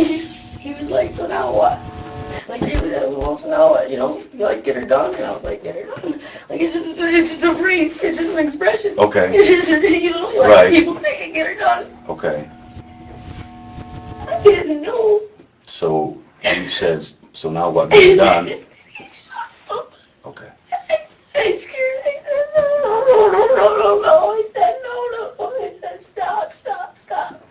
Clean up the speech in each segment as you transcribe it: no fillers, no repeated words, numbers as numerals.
he was like, so now what? Like, he was, well, so now what, you know, you like, get her done? And I was like, get her done. Like, it's just a phrase, it's just an expression. Okay. It's just, you know, like, right. people say, get her done. Okay. I didn't know. So, he says, so now what, get her done? Okay. I scared, I said, no. I said, no. I said, stop.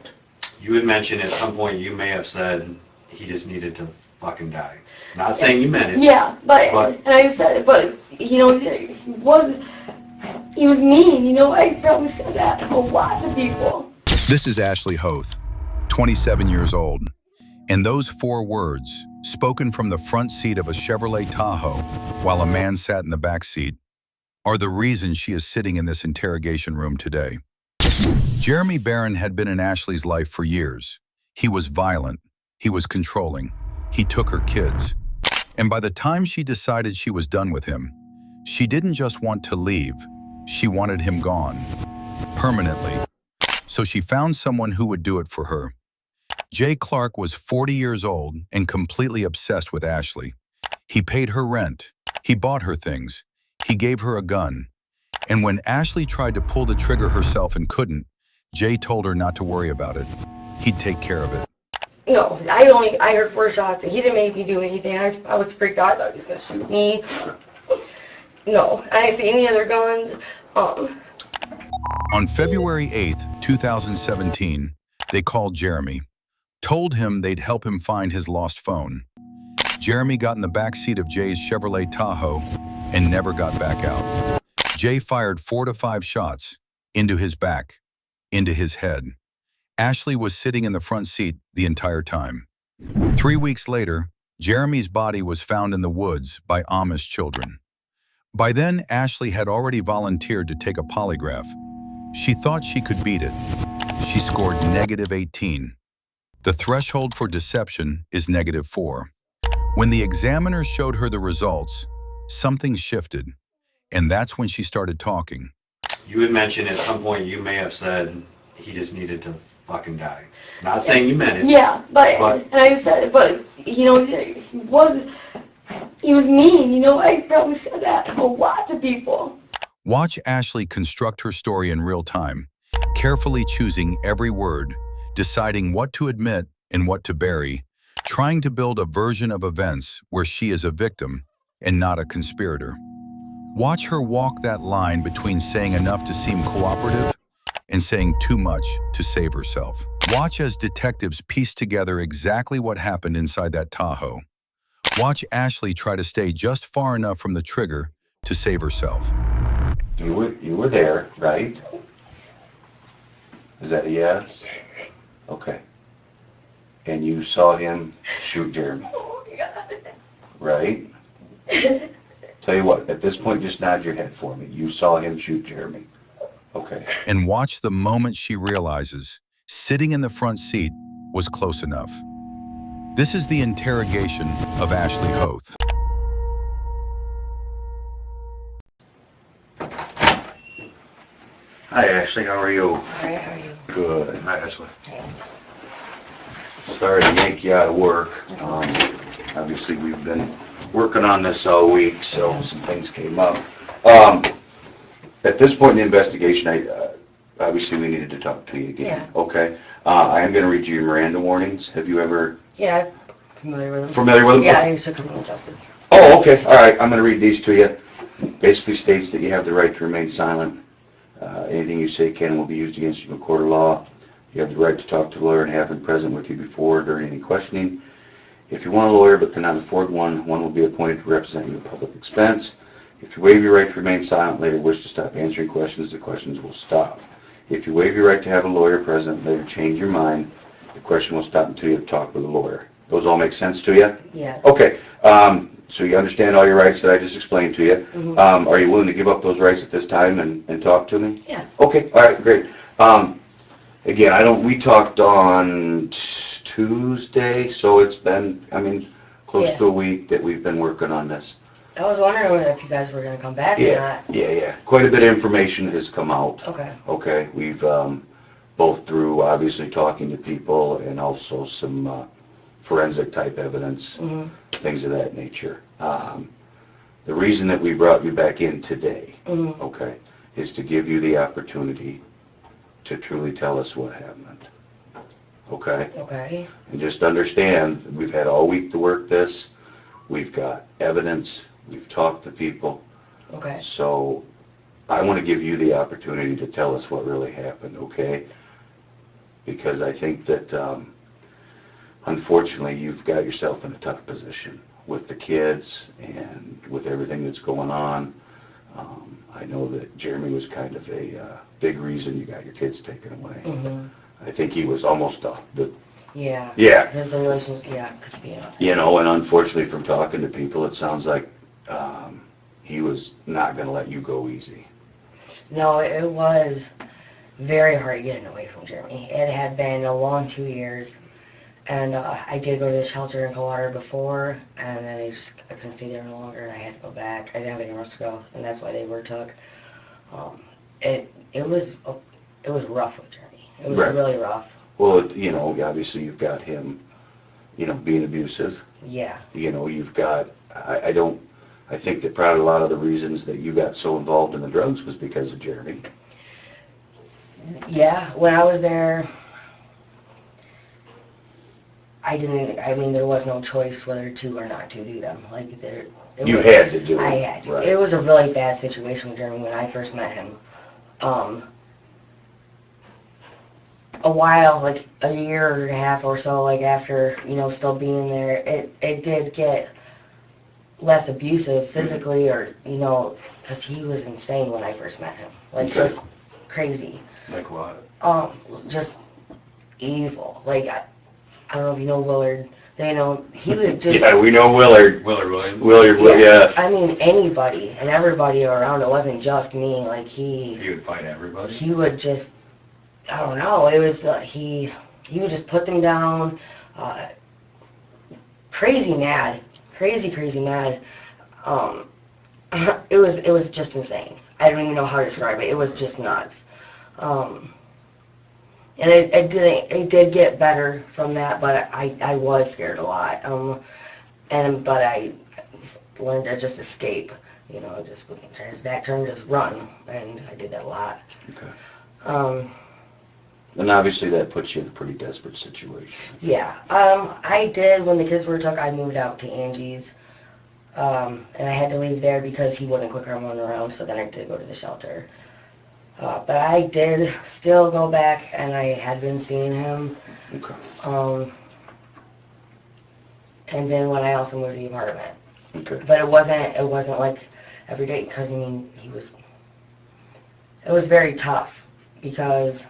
You had mentioned at some point you may have said he just needed to fucking die. Not saying you meant it. Yeah, but and I said, but you know, he was mean. You know, I probably said that to lots of people. This is Ashley Hoath, 27 years old, and those 4 words, spoken from the front seat of a Chevrolet Tahoe while a man sat in the back seat, are the reason she is sitting in this interrogation room today. Jeremy Barron had been in Ashley's life for years. He was violent. He was controlling. He took her kids. And by the time she decided she was done with him, she didn't just want to leave. She wanted him gone. Permanently. So she found someone who would do it for her. Jay Clark was 40 years old and completely obsessed with Ashley. He paid her rent. He bought her things. He gave her a gun. And when Ashley tried to pull the trigger herself and couldn't, Jay told her not to worry about it. He'd take care of it. No, I heard 4 shots and he didn't make me do anything. I was freaked out. I thought he was going to shoot me. No, I didn't see any other guns. On February 8th, 2017, they called Jeremy, told him they'd help him find his lost phone. Jeremy got in the backseat of Jay's Chevrolet Tahoe and never got back out. Jay fired 4 to 5 shots into his back, into his head. Ashley was sitting in the front seat the entire time. 3 weeks later, Jeremy's body was found in the woods by Amish children. By then, Ashley had already volunteered to take a polygraph. She thought she could beat it. She scored -18. The threshold for deception is -4. When the examiner showed her the results, something shifted, and that's when she started talking. You had mentioned at some point you may have said he just needed to fucking die. Not saying you meant it. Yeah, but and I said, but you know, he was mean. You know, I probably said that to lots of people. Watch Ashley construct her story in real time, carefully choosing every word, deciding what to admit and what to bury, trying to build a version of events where she is a victim and not a conspirator. Watch her walk that line between saying enough to seem cooperative and saying too much to save herself. Watch as detectives piece together exactly what happened inside that Tahoe. Watch Ashley try to stay just far enough from the trigger to save herself. You were there, right? Is that a yes? Okay. And you saw him shoot Jeremy, Oh God. right? Tell you what, at this point, just nod your head for me. You saw him shoot Jeremy. Okay. And watch the moment she realizes sitting in the front seat was close enough. This is the interrogation of Ashley Hoath. Hi, Ashley. How are you? Alright, how are you? Good. Hi, Ashley. Sorry to make you out of work. Obviously, we've been working on this all week, so some things came up. At this point in the investigation, obviously we needed to talk to you again. Yeah. Okay. I am going to read you your Miranda warnings. Have you ever... Yeah, I'm familiar with them. Familiar with them? Yeah, I used to criminal justice. Oh, okay. All right. I'm going to read these to you. Basically states that you have the right to remain silent. Anything you say can and will be used against you in a court of law. You have the right to talk to a lawyer and have him present with you before or during any questioning. If you want a lawyer but cannot afford one, one will be appointed to represent you at public expense. If you waive your right to remain silent, later wish to stop answering questions, the questions will stop. If you waive your right to have a lawyer present, later change your mind, the question will stop until you have talked with a lawyer. Those all make sense to you? Yeah. Okay. So you understand all your rights that I just explained to you. Mm-hmm. Are you willing to give up those rights at this time and talk to me? Yeah. Okay. All right. Great. Again, we talked on Tuesday, so it's been, close to a week that we've been working on this. I was wondering if you guys were going to come back or not. Yeah. Quite a bit of information has come out. Okay. Okay. We've, both through obviously talking to people and also some forensic type evidence, Mhm. things of that nature. The reason that we brought you back in today, Mhm. okay, is to give you the opportunity to truly tell us what happened. Okay? Okay. And just understand, we've had all week to work this. We've got evidence. We've talked to people. Okay. So I want to give you the opportunity to tell us what really happened, okay? Because I think that, unfortunately, you've got yourself in a tough position with the kids and with everything that's going on. I know that Jeremy was kind of a big reason you got your kids taken away. Mhm. I think he was almost the Yeah. yeah. Because the relationship, yeah, because being honest. You know, and unfortunately from talking to people, it sounds like he was not going to let you go easy. No, it was very hard getting away from Jeremy. It had been a long 2 years, and I did go to the shelter in Coldwater before, and then I couldn't stay there any longer, and I had to go back. I didn't have anywhere else to go, and that's why they were took. It was rough with Jeremy. It was Right. really rough. Well, you know, obviously you've got him, you know, being abusive. Yeah. You know, you've got, I think that probably a lot of the reasons that you got so involved in the drugs was because of Jeremy. Yeah, when I was there, there was no choice whether to or not to do them. Like, You had to do it. I had to. Right. It was a really bad situation with Jeremy when I first met him. A while, like a year and a half or so, like after, still being there, it did get less abusive physically or, because he was insane when I first met him. Like, Okay. just crazy. Like what? Just evil. Like, I don't know if you know Willard. He would just... Yeah, we know Willard. Willard Williams. Willard, yeah. I mean, anybody and everybody around. It wasn't just me. Like, He would fight everybody. he would just... I don't know. It was... he would just put them down. Crazy mad. Crazy mad. It was just insane. I don't even know how to describe it. It was just nuts. And it did get better from that, but I was scared a lot. But I learned to just escape. Just turn his back, just run, and I did that a lot. Okay. And obviously that puts you in a pretty desperate situation. Yeah. I did, when the kids were took, I moved out to Angie's. And I had to leave there because he wouldn't quit coming around, so then I did go to the shelter. But I did still go back, and I had been seeing him. Okay. And then when I also moved to the apartment. Okay. But it wasn't like every day, because, it was very tough, because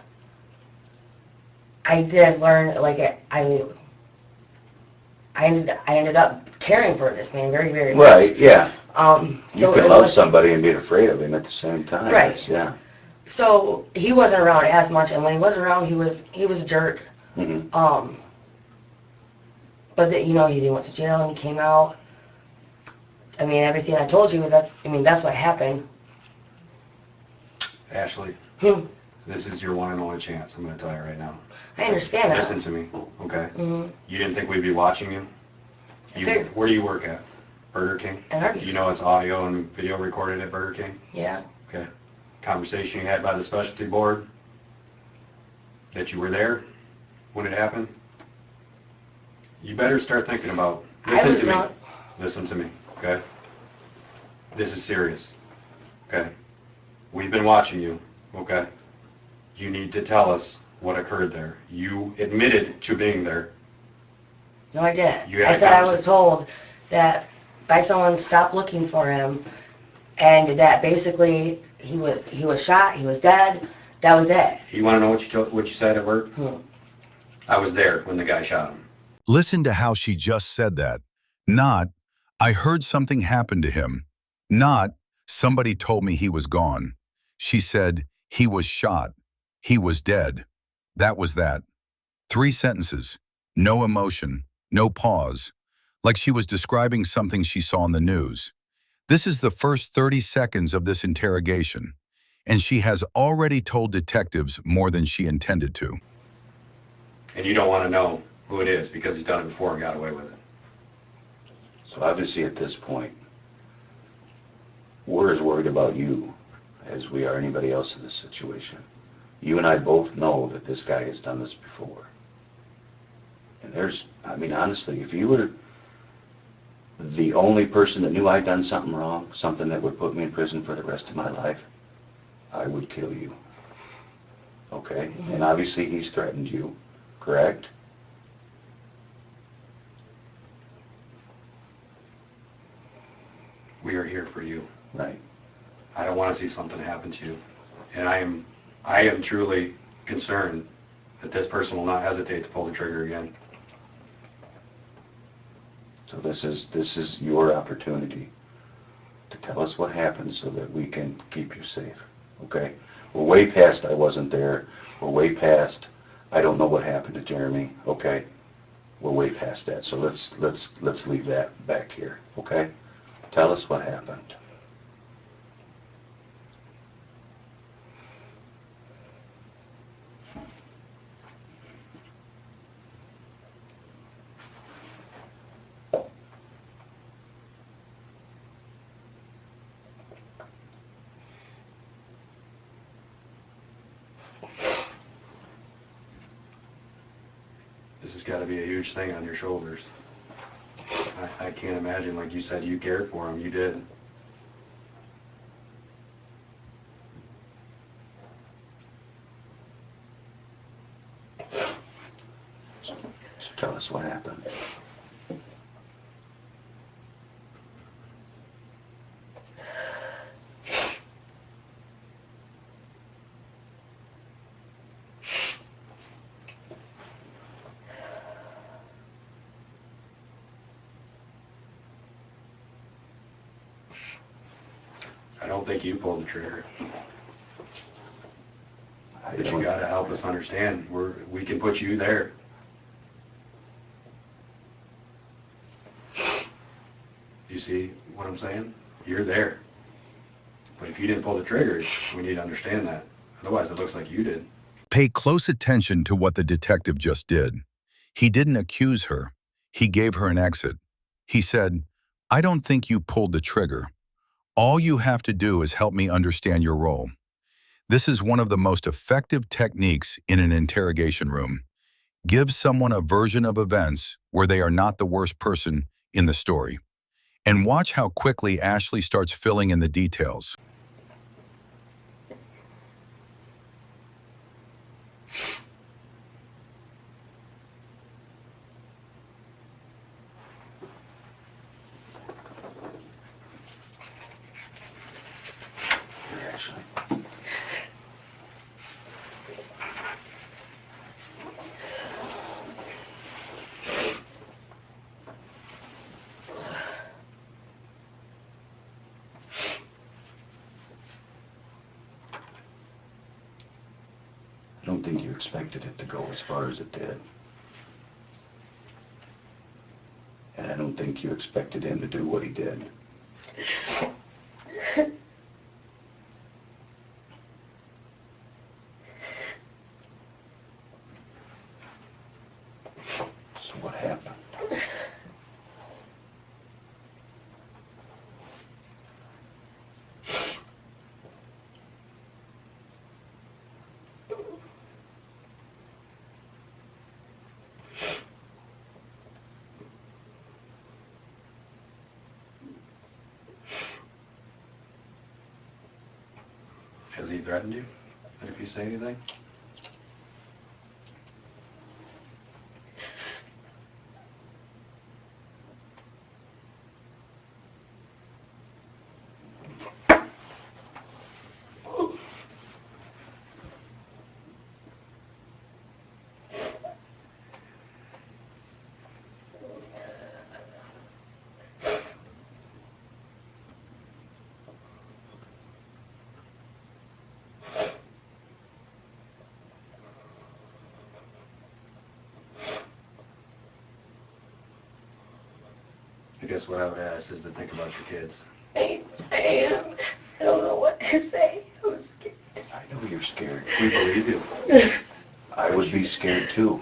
I did learn, like, I ended up caring for this man very, very much. Right, yeah. So You can love somebody and be afraid of him at the same time. Right. Yeah. So he wasn't around as much, and when he was around, he was a jerk. Mm-hmm. But he went to jail and he came out. Everything I told you, that's what happened. Ashley, Hmm. this is your one and only chance. I'm going to tell you right now. I understand that. Listen to me, okay? Mhm. You didn't think we'd be watching you? Okay. Where do you work at? Burger King? At Arby's. You know it's audio and video recorded at Burger King? Yeah. Okay. Conversation you had by the specialty board? That you were there when it happened? You better start thinking about... Listen to me. Listen to me, okay? This is serious, okay? We've been watching you, okay? You need to tell us what occurred there. You admitted to being there. No, I didn't. You had I a said I was conversation. told that by someone stopped looking for him, and that basically he was shot, he was dead. That was it. You want to know what you said at work? I was there when the guy shot him. Listen to how she just said that. Not, I heard something happened to him. Not, somebody told me he was gone. She said, he was shot. He was dead. That was that. 3 sentences. No emotion. No pause. Like she was describing something she saw on the news. This is the first 30 seconds of this interrogation, and she has already told detectives more than she intended to. And you don't want to know who it is because he's done it before and got away with it. So obviously at this point, we're as worried about you as we are anybody else in this situation. You and I both know that this guy has done this before. And I mean, honestly, if you were the only person that knew I'd done something wrong, something that would put me in prison for the rest of my life, I would kill you. Okay? And obviously he's threatened you, correct? We are here for you. Right. I don't want to see something happen to you. And I am truly concerned that this person will not hesitate to pull the trigger again. So this is your opportunity to tell us what happened so that we can keep you safe. Okay? We're way past I wasn't there. We're way past I don't know what happened to Jeremy. Okay? We're way past that. So let's leave that back here. Okay? Tell us what happened. This has got to be a huge thing on your shoulders. I can't imagine, like you said, you cared for him. You did. So tell us what happened. I don't think you pulled the trigger. I But you don't- got to help us understand. We can put you there. You see what I'm saying? You're there. But if you didn't pull the trigger, we need to understand that. Otherwise, it looks like you did. Pay close attention to what the detective just did. He didn't accuse her. He gave her an exit. He said, "I don't think you pulled the trigger. All you have to do is help me understand your role." This is one of the most effective techniques in an interrogation room. Give someone a version of events where they are not the worst person in the story. And watch how quickly Ashley starts filling in the details. Here, Ashley. I don't think you expected it to go as far as it did. And I don't think you expected him to do what he did. So what happened? Has he threatened you? If you say anything? I guess what I would ask is to think about your kids. I am. I don't know what to say. I'm scared. I know you're scared. We believe you. I would be scared too.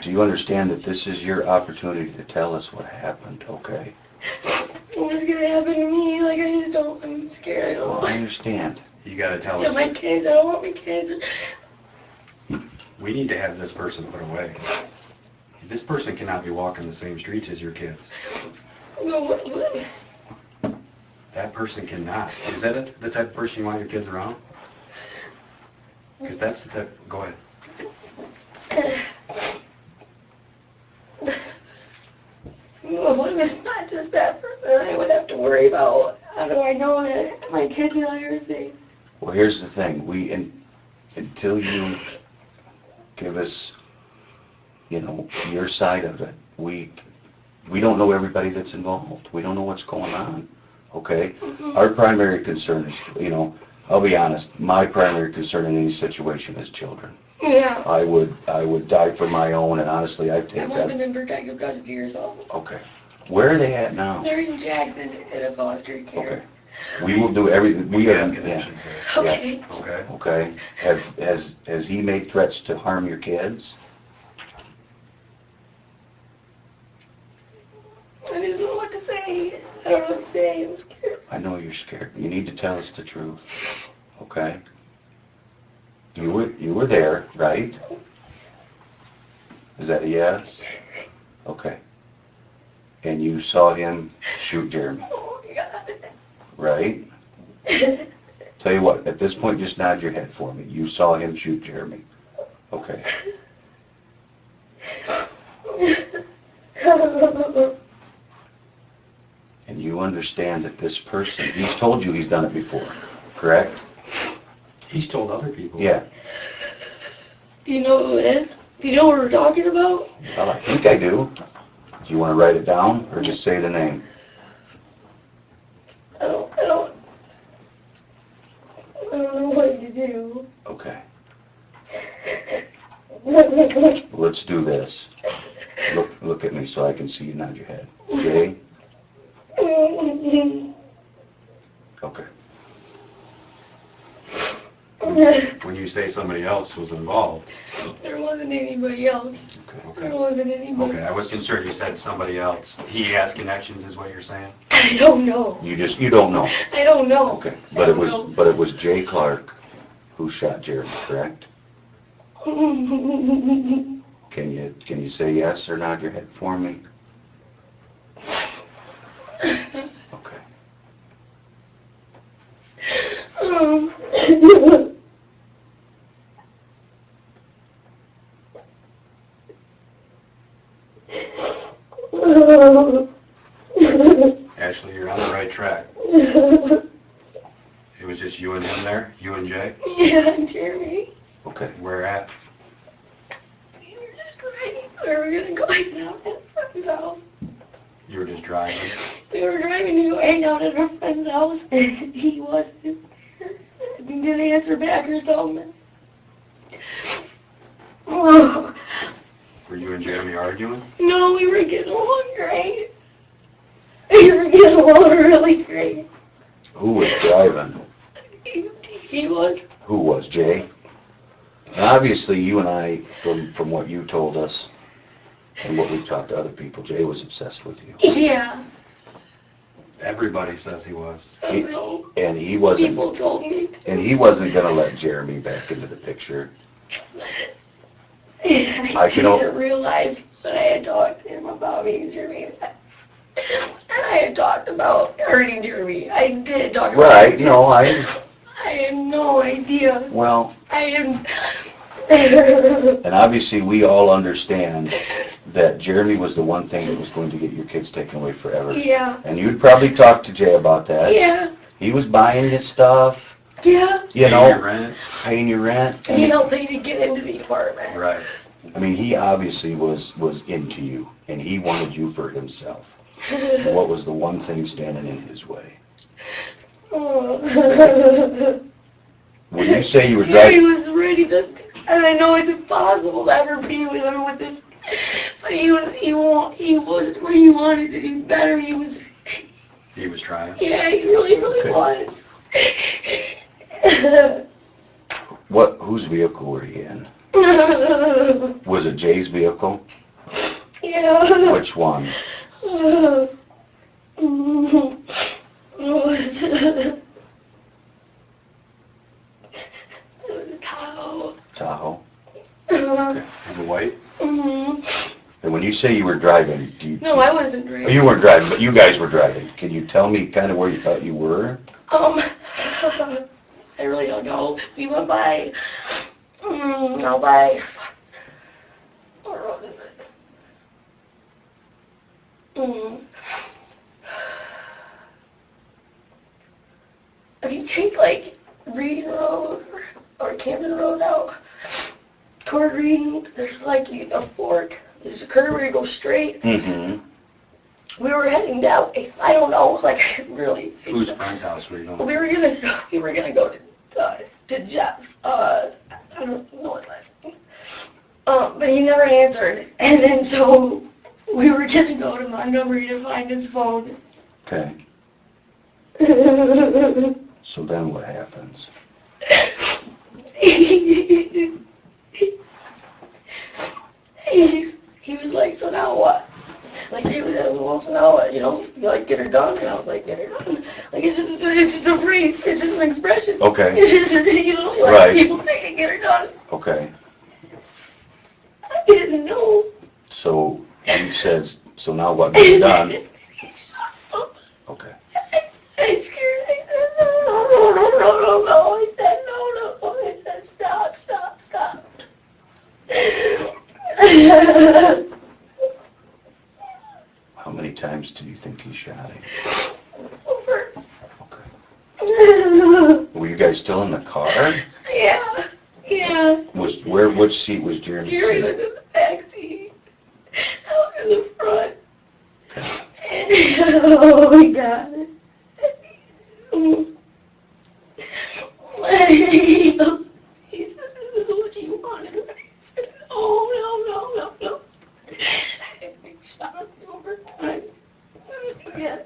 Do you understand that this is your opportunity to tell us what happened, okay? What's gonna happen to me? Like, I just don't, I'm scared. I don't Well, know. I understand. You gotta tell Yeah, us. my kids, I don't want my kids. We need to have this person put away. This person cannot be walking the same streets as your kids. No, what? That person cannot. Is that the type of person you want your kids around? Because that's the type, go ahead. No, if it's not just that person, I would have to worry about, how do I know that my kids and I are safe? Well, here's the thing. Until you give us, your side of it, we don't know everybody that's involved. We don't know what's going on, okay? Our primary concern is, I'll be honest, my primary concern in any situation is children. Yeah. I would die for my own, and honestly, I've I taken want them that. in protective custody or something. Okay. Where are they at now? They're in Jackson in a foster care. Okay. We will do everything, we have have, yeah, connections there. Okay. Okay. okay. Has he made threats to harm your kids? I just don't know what to say. I don't know what to say. I'm scared. I know you're scared. You need to tell us the truth, okay? You were there, right? Is that a yes? Okay. And you saw him shoot Jeremy, Oh my God. right? Tell you what, at this point, just nod your head for me. You saw him shoot Jeremy. Okay. And you understand that this person, he's told you he's done it before, correct? He's told other people. Yeah. Do you know who it is? Do you know what we're talking about? Well, I think I do. Do you want to write it down or just say the name? I don't know what to do. Okay. Let's do this. Look at me so I can see you nod your head. Jay? Okay. When you say somebody else was involved. There wasn't anybody else. There Okay. wasn't anybody. Okay, I was concerned you said somebody else. He has connections is what you're saying? I don't know. You don't know. I don't know. Okay. I But it don't was Jay Clark who shot Jeremy, correct? know. Can you say yes or nod your head for me? Okay. Ashley, you're on the right track. It was just you and him there? You and Jay? Yeah, Jeremy. Okay. Where at? We were just driving. We were gonna go hang out at a friend's house. You were just driving? We were driving to go hang out at a friend's house, and he wasn't there. He didn't answer back or something. Oh, Were you and Jeremy arguing? no, we were getting along great. We were getting along really great. Who was driving? He was. Who was, Jay? And obviously, you and I, from what you told us and what we've talked to other people, Jay was obsessed with you. Yeah. Everybody says he was. I don't know. And he wasn't. People told me. And he wasn't going to let Jeremy back into the picture. I can al- didn't realize when I had talked to him about me and Jeremy. And I had talked about hurting Jeremy. I did talk about Right, it. no, I had no idea. well, I didn't. and obviously we all understand that Jeremy was the one thing that was going to get your kids taken away forever. Yeah. And you'd probably talk to Jay about that. Yeah. He was buying his stuff, Yeah. you Paying know, your rent? paying your rent. He helped me to get into the apartment. Right. I mean, he obviously was into you, and he wanted you for himself. What was the one thing standing in his way? Oh. When you say you were Jerry driving, was ready to, and I know it's impossible to ever be with him with this, but he was where he wanted to do better. He was, He was trying? yeah, he really was. whose vehicle were you in? Was it Jay's vehicle? Yeah. Which one? It was a Tahoe. Tahoe. Okay. Is it white? And when you say you were driving, do you... No, I wasn't Oh, driving. you weren't driving, but you guys were driving. Can you tell me kind of where you thought you were? I really don't know. We went by, out by, what road is it? If you take like Reading Road or Camden Road out toward Reading, there's like a fork. There's a curve where you go straight. Mm-hmm. We were heading down. I don't know, like really. Whose friend's house were you going? We were gonna go to Jeff's. I don't know his last name. But he never answered, and then so we were gonna go to Montgomery to find his phone. Okay. So then what happens? He was like, so now what? Like, he was like, well, so now what? You know, you like, get her done? And I was like, get her done. Like, it's just a phrase. It's just an expression. Okay. It's just, you know, like Right. people say, get her done. Okay. I didn't know. So he says, so now what gets done? He shut up. Okay. I scared. I said, no. I said, no. I said, stop. How many times do you think he shot him? Over. Okay. Were you guys still in the car? Yeah. Which seat was Jeremy's Jerry seat? was in the back seat. I was in the front. And, oh my God. He said, this is what you wanted. I said, no. I shot him over times. Yeah.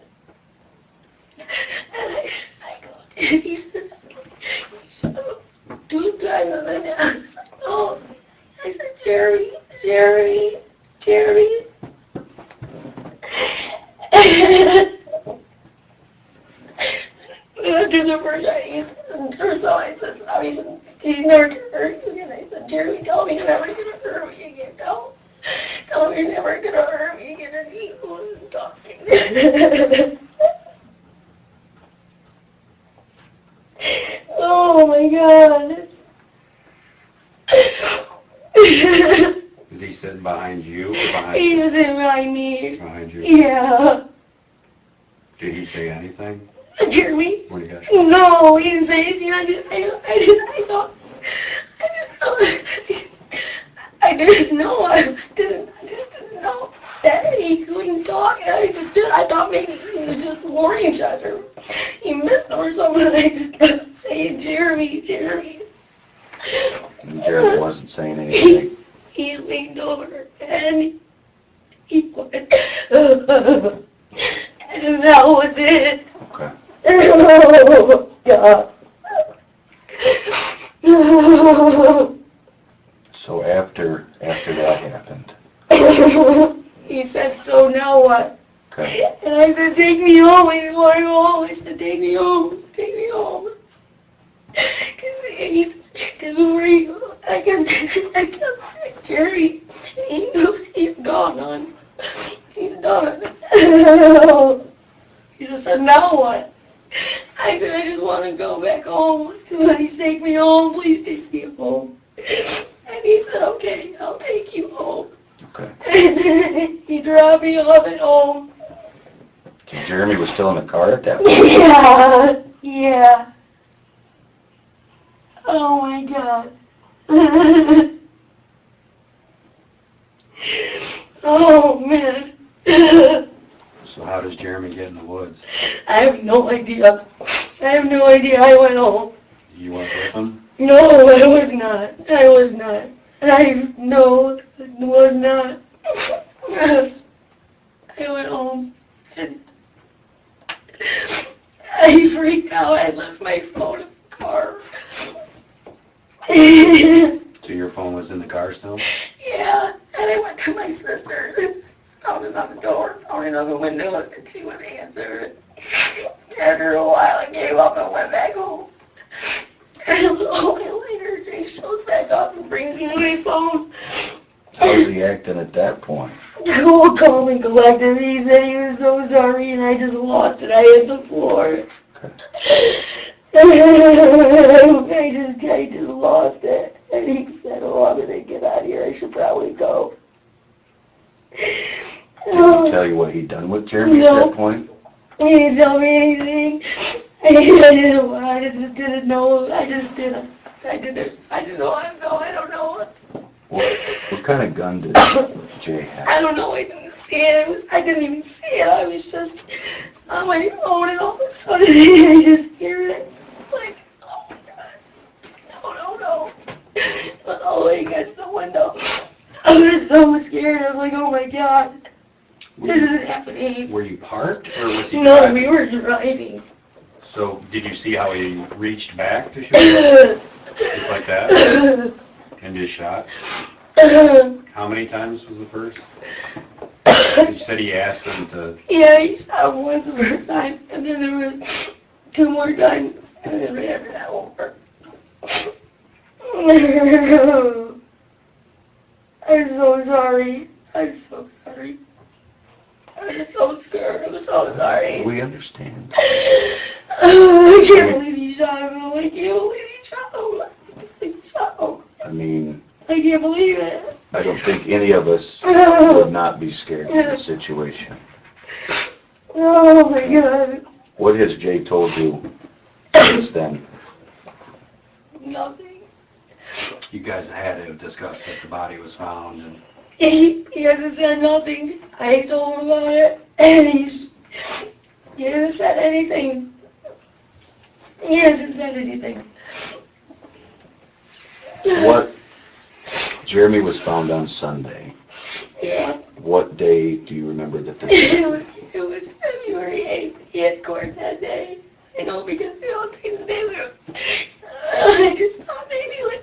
And I go, he said, you shot him 2 times. And I was like, no. I said, Jerry. After the first shot, he said, I said, stop. He said, he's never going to hurt you again. I said, Jeremy, tell me you're never going to hurt me again. Tell me you're never going to hurt me again. And he was talking. Oh my God. Is he sitting behind you or behind He you? was in behind me. Behind you. Yeah. Did he say anything Jeremy? when he got shot? No, he didn't say anything. I didn't know. I just didn't know that he couldn't talk. I thought maybe he was just warning shots or he missed him or something. I just kept saying, Jeremy. And Jeremy wasn't saying anything. He leaned over and he went, and that was it. Okay. Oh, God. So after that happened, He says, so now what? okay. And I said, take me home. I just want to go home. I said, take me home. Because where you, I kept saying, Jerry, he goes, he's gone, hon. He's done. He just said, now what? I said, I just want to go back home. Please take me home. Please take me home. And he said, okay, I'll take you home. Okay. And he dropped me off at home. So Jeremy was still in the car at that point? Yeah. Oh my God. Oh man. So how does Jeremy get in the woods? I have no idea. I went home. You went with him? No, I was not. I was not. I went home and I freaked out. I left my phone in the car. So your phone was in the car still? Yeah, and I went to my sister's, pounded on the door, pounded on the windows, and she wouldn't answer. After a while, I gave up and went back home. And a little bit later, Jay shows back up and brings me my phone. How's he acting at that point? Oh, calm and collected. He said he was so sorry, and I just lost it. I hit the floor. I just lost it. And he said, "Oh, I'm gonna get out of here. I should probably go." Did he tell you what he'd done with Jeremy at that point? He didn't tell me anything. I just didn't know. I didn't know. I don't know. What kind of gun did Jay have? I don't know. I didn't see it. I didn't even see it. I was just on my phone, and all of a sudden I just hear it. Like, oh my God. No. It was all the way against the window. I was so scared. I was like, oh my God. This isn't happening. Were you parked or was he No, driving? we were driving. So did you see how he reached back to shoot you? Just like that? And just shot? How many times was the first? You said he asked him to... Yeah, he shot him once the first time, and then there was 2 more times, and then right after that over. I'm so sorry. I'm so sorry. I'm so scared. I'm so sorry. We understand. I can't believe he shot him. I can't believe he shot him. I can't believe he shot him. I mean, I can't believe it. I don't think any of us would not be scared in this situation. Oh my God. What has Jay told you since then? Nothing. You guys had to have discussed that the body was found and... He hasn't said nothing. I told him about it, and he hasn't said anything. He hasn't said anything. Jeremy was found on Sunday. Yeah. What day do you remember that this happened? It was February 8th. He had court that day. I know because Valentine's Day we were... I just thought maybe he was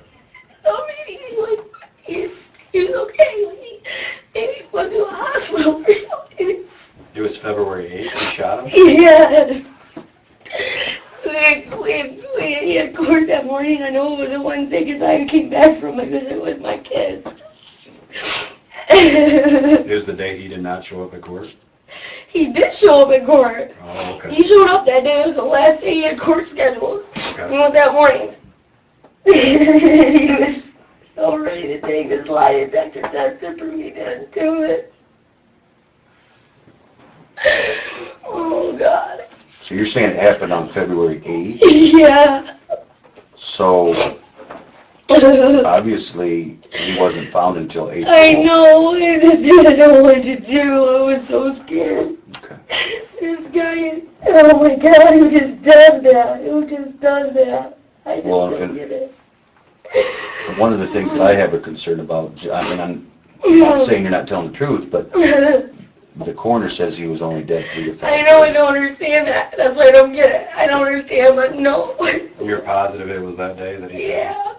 okay. Maybe he went to a hospital or something. It was February 8th you shot him? Yes. He had court that morning. I know it was a Wednesday because I came back from my visit with my kids. It was the day he did not show up at court? He did show up at court. Oh, okay. He showed up that day. It was the last day he had court scheduled. Okay. He went that morning. He was so ready to take this lie detector test to prove he didn't do it. Oh, God. So you're saying it happened on February 8th? Yeah. So, obviously, he wasn't found until April. I know. I just didn't know what to do. I was so scared. Okay. This guy, oh my God, who just does that? Who just does that? I just don't get it. One of the things that I have a concern about, I mean, I'm not saying you're not telling the truth, but the coroner says he was only dead 3 to 5 I know, I days. don't understand that. That's why I don't get it. I don't understand, but no. You're positive it was that day that he... Yeah.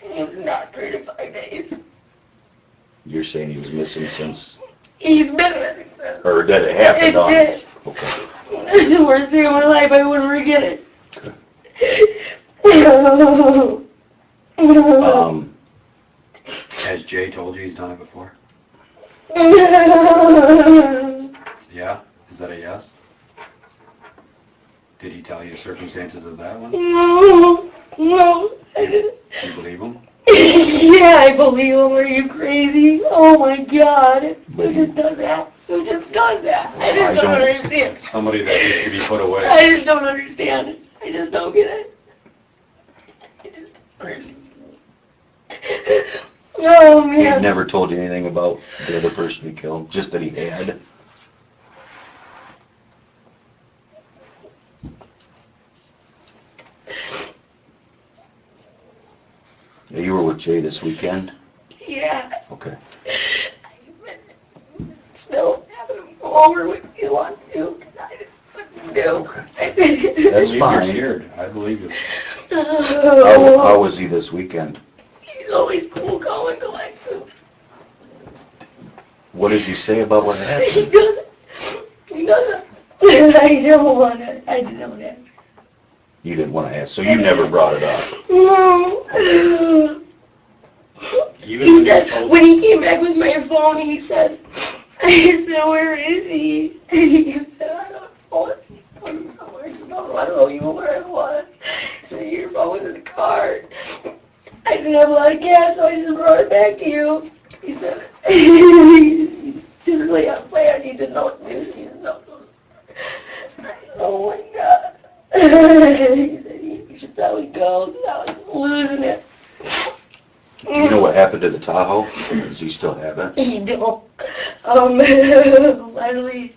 It was not 3 to 5 days. You're saying he was missing since, He's been missing since. or that it happened It on? did. Okay. That's the worst day of my life. I wouldn't forget it. Has Jay told you he's done it before? Yeah? Is that a yes? Did he tell you the circumstances of that one? No, I didn't. Do you believe him? Yeah, I believe him. Are you crazy? Oh my God. Who just does that? Who just does that? I just don't understand. Somebody that needs to be put away. I just don't understand. I just don't get it. I just don't understand. Oh, He man. never told you anything about the other person he killed, just that he had? Yeah, you were with Jay this weekend? Yeah. Okay. Still having him go over when you want to. 'Cause I do. That's You're fine. scared. I believe you. How was he this weekend? He's always cool, calm, and collected. What does he say about what He happened? doesn't. He doesn't. I don't want to. I don't ask. You didn't want to ask, so you never brought it up. No. He said, when he came back with my phone, he said, I said, where is he? And he said, I don't know. I'm somewhere. I don't know even where it was. He said, your phone was in the car. I didn't have a lot of gas, so I just brought it back to you. He said, he's really on play. I need to know what news he's on. Oh my God. He said he should probably go. Now he's losing it. You know what happened to the Tahoe? Does he still have it? He don't. Leslie,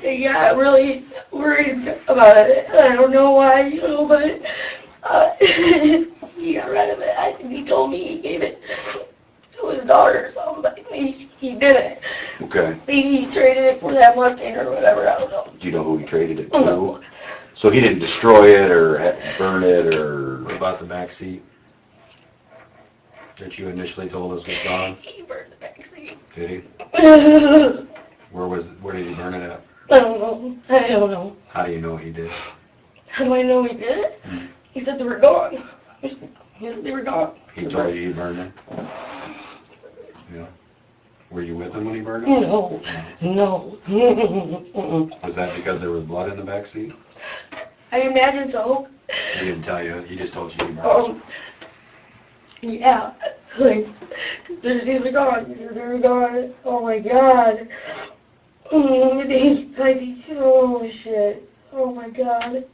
he got really worried about it. I don't know why, but he got rid of it. I think he told me he gave it to his daughter or something, but he didn't. Okay. He traded it for that Mustang or whatever, I don't know. Do you know who he traded it to? No. So he didn't destroy it or burn it or... What about the back seat that you initially told us was gone? He burned the backseat. Did he? Where did he burn it at? I don't know. How do you know he did? How do I know he did it? He said they were gone. He said they were gone. He told you he burned them? Yeah. Were you with him when he burned them? No. Was that because there was blood in the back seat? I imagine so. He didn't tell you. He just told you he burned them. Yeah, like, they're gone. He said they were gone. Oh my God. Oh shit. Oh my God.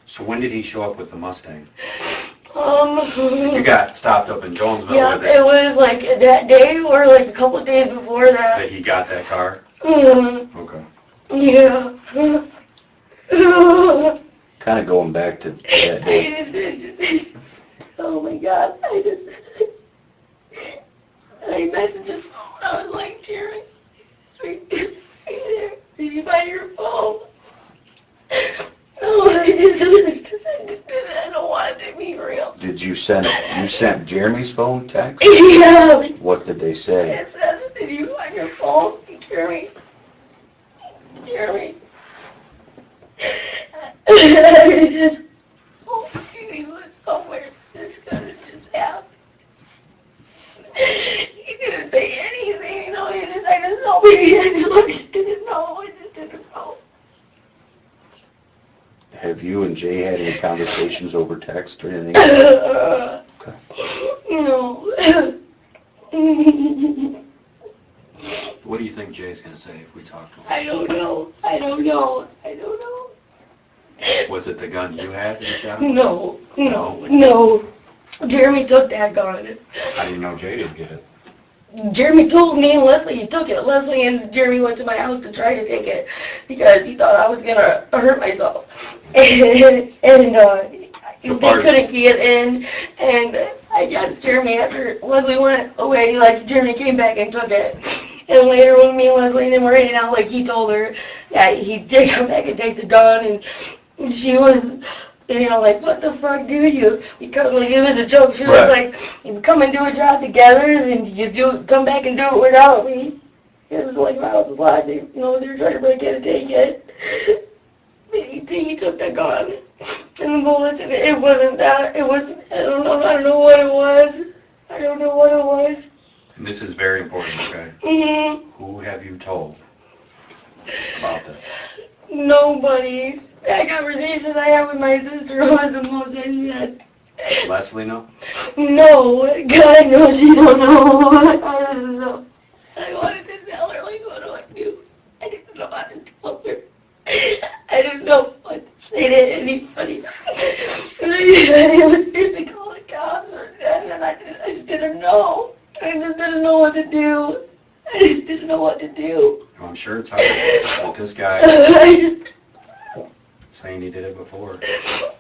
So when did he show up with the Mustang? You got stopped up in Jonesville Yeah, with it. it was like that day or like a couple of days before that. That he got that car? Okay. Yeah. Kind of going back to that day. Oh my God, I messaged his phone. I was like, Jeremy, did you find your phone? No, I just didn't, I don't want it to be real. Did you sent Jeremy's phone text? Yeah. What did they say? It said, did you find your phone, Jeremy? I just, he was somewhere. This could have just happened. He didn't say anything, I just didn't know. Have you and Jay had any conversations over text or anything? Okay. No. What do you think Jay's going to say if we talk to him? I don't know. Was it the gun you had that you shot him? No. Jeremy took that gun. How do you know Jay didn't get it? Jeremy told me and Leslie he took it. Leslie and Jeremy went to my house to try to take it because he thought I was gonna hurt myself. And they couldn't get in. And I guess Jeremy, after Leslie went away, Jeremy came back and took it. And later when me and Leslie and them were hanging out, he told her that he did come back and take the gun, and she was, what the fuck, dude? It was a joke. She was like, you come and do a job together, and you come back and do it without me. It was like my house was locked. They were trying to break in and take it. He took the gun and the bullets, and it wasn't that. It wasn't. I don't know what it was. And this is very important, okay? Mm-hmm. Who have you told about this? Nobody. That conversation I had with my sister was the most I said. Leslie know? No, God knows she don't know. I don't know. I wanted to tell her, what do I do? I didn't know how to tell her. I didn't know what to say to anybody. And I was going to call the cops, and I just didn't know. I just didn't know what to do. Well, I'm sure it's hard with this guy saying he did it before.